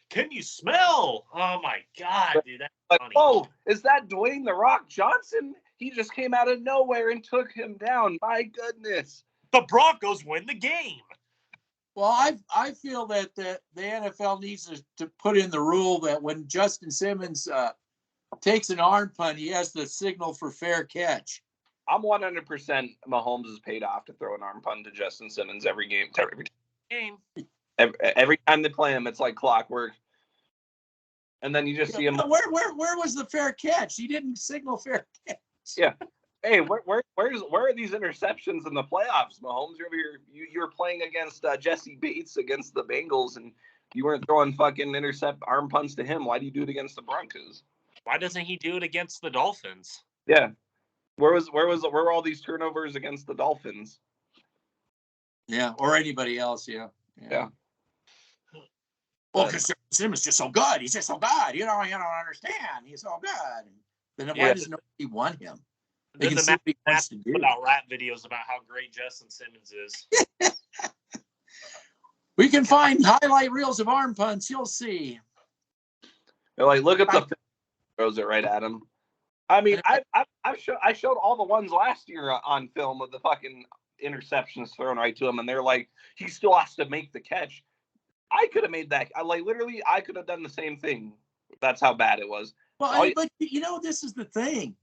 Can you smell? Oh my God, dude, that's funny. Oh, is that Dwayne The Rock Johnson? He just came out of nowhere and took him down. My goodness. The Broncos win the game. Well, I feel that the NFL needs to put in the rule that when Justin Simmons takes an arm punt, he has to signal for fair catch. I'm 100% Mahomes is paid off to throw an arm punt to Justin Simmons every game. Every time they play him, it's like clockwork. And then you just see him. Where was the fair catch? He didn't signal fair catch. Yeah. Hey, where are these interceptions in the playoffs, Mahomes? You were playing against Jesse Bates against the Bengals, and you weren't throwing fucking intercept arm punts to him. Why do you do it against the Broncos? Why doesn't he do it against the Dolphins? Yeah, where were all these turnovers against the Dolphins? Yeah, or anybody else. Yeah. Well, because Simmons is just so good. He's just so good. You don't understand. He's so good. Then why does nobody want him? Then the Matt put out rap videos about how great Justin Simmons is. We can find highlight reels of arm punts. You'll see. They're like, look at the throws it right at him. I mean, I showed all the ones last year on film of the fucking interceptions thrown right to him, and they're like, he still has to make the catch. I could have made that. I could have done the same thing. That's how bad it was. Well, but this is the thing.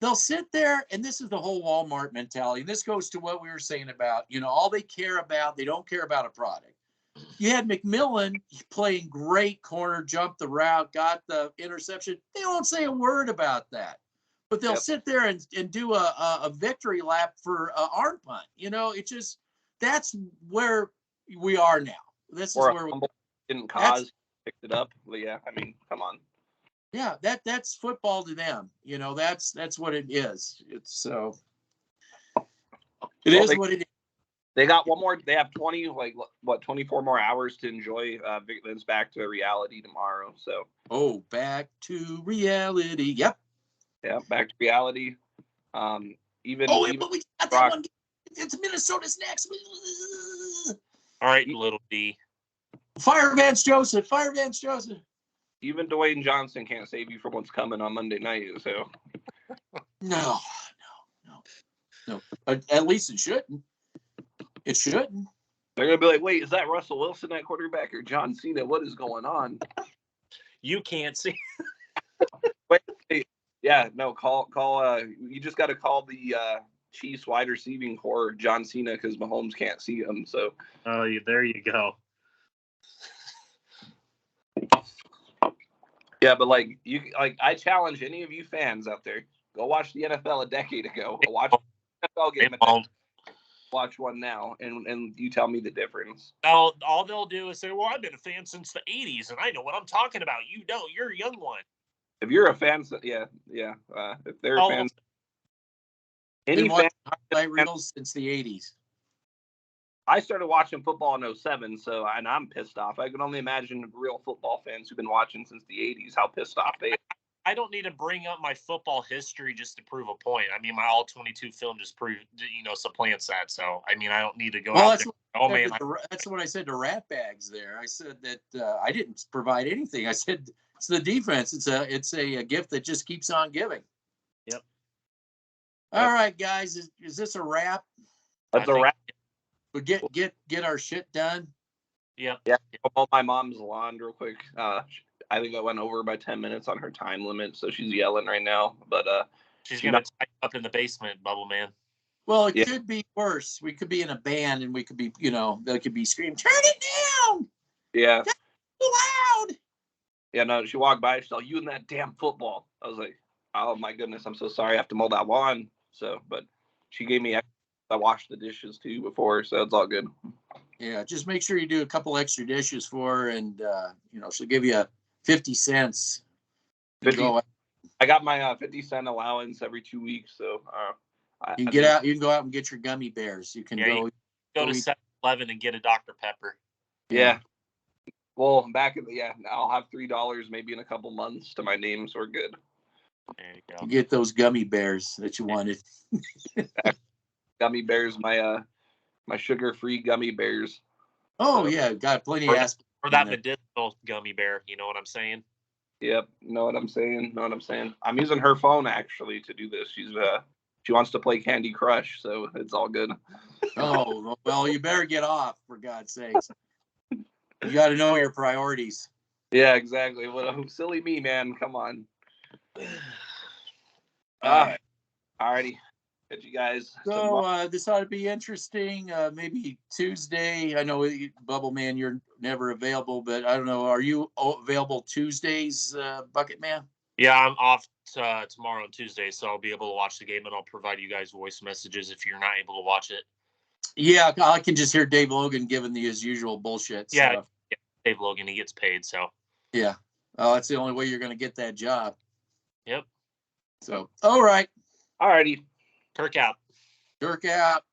They'll sit there, and this is the whole Wal-Mart mentality. This goes to what we were saying about, all they care about, they don't care about a product. You had McMillan playing great corner, jumped the route, got the interception. They won't say a word about that. But they'll sit there and do a victory lap for arm punt. It's just, that's where we are now. This is where we didn't cause, picked it up. But yeah, I mean, come on. Yeah, that's football to them. That's what it is. It's so. It is what it is. They got one more. They have 24 more hours to enjoy. Vince back to reality tomorrow. So. Oh, back to reality. Yep. Yeah, back to reality. But we got that one. It's Minnesota's next. All right, little D. Fire Vance Joseph. Even Dwayne Johnson can't save you from what's coming on Monday night. So. No. At least it shouldn't. It shouldn't. They're gonna be like, wait, is that Russell Wilson at quarterback or John Cena? What is going on? You can't see. Wait. Yeah, no. Call. You just got to call the Chiefs wide receiving core John Cena because Mahomes can't see him. So. Oh, there you go. Yeah, but I challenge any of you fans out there, go watch the NFL a decade ago. Go watch the NFL game. Watch one now, and you tell me the difference. All they'll do is say, "Well, I've been a fan since the '80s, and I know what I'm talking about." You don't. You're a young one. If you're a fan, yeah. If they're fans, Any Been fan, watching highlight reels since the 80s. I started watching football in 07, so and I'm pissed off. I can only imagine real football fans who've been watching since the 80s how pissed off they are. I don't need to bring up my football history just to prove a point. I mean, my all 22 film just supplants that. So, I mean, I don't need to go out there. Oh, man. That's what I said to Rat Bags there. I said that I didn't provide anything. I said it's the defense. It's a gift that just keeps on giving. Yep. All right, guys. Is this a wrap? That's a wrap. We get our shit done. Yeah. Yeah. I'll mow my mom's lawn real quick. I think I went over by 10 minutes on her time limit, so she's yelling right now. But she's gonna tie up in the basement, Bubble Man. Well, it could be worse. We could be in a band, and we could be, they could be screaming, "Turn it down!" Yeah. That's too loud. Yeah, no. She walked by. She's like, "You and that damn football." I was like, "Oh my goodness, I'm so sorry. I have to mow that lawn." So, but she gave me. I washed the dishes too before, so it's all good. Yeah, just make sure you do a couple extra dishes for her, and she'll give you 50 cents. 50. I got my 50-cent allowance every 2 weeks, so you can out. You can go out and get your gummy bears. You can go to 7-Eleven and get a Dr. Pepper. Yeah. Well, I'll have $3 maybe in a couple months to my name, so we're good. There you go. You get those gummy bears that you wanted. Gummy bears, my sugar-free gummy bears. Oh yeah, got plenty of aspirin. Or that medicinal gummy bear. You know what I'm saying? Yep, know what I'm saying. I'm using her phone actually to do this. She wants to play Candy Crush, so it's all good. Oh well, you better get off, for God's sakes. You got to know your priorities. Yeah, exactly. Well, silly me, man. Come on. Alrighty. Catch you guys. So this ought to be interesting. Maybe Tuesday. I know, Bubble Man, you're never available, but I don't know. Are you available Tuesdays, Bucket Man? Yeah, I'm off tomorrow and Tuesday, so I'll be able to watch the game, and I'll provide you guys voice messages if you're not able to watch it. Yeah, I can just hear Dave Logan giving his usual bullshit stuff. Yeah, Dave Logan, he gets paid, so. Yeah. Oh, that's the only way you're going to get that job. Yep. So, all right. Alrighty. Kirk out. Kirk out.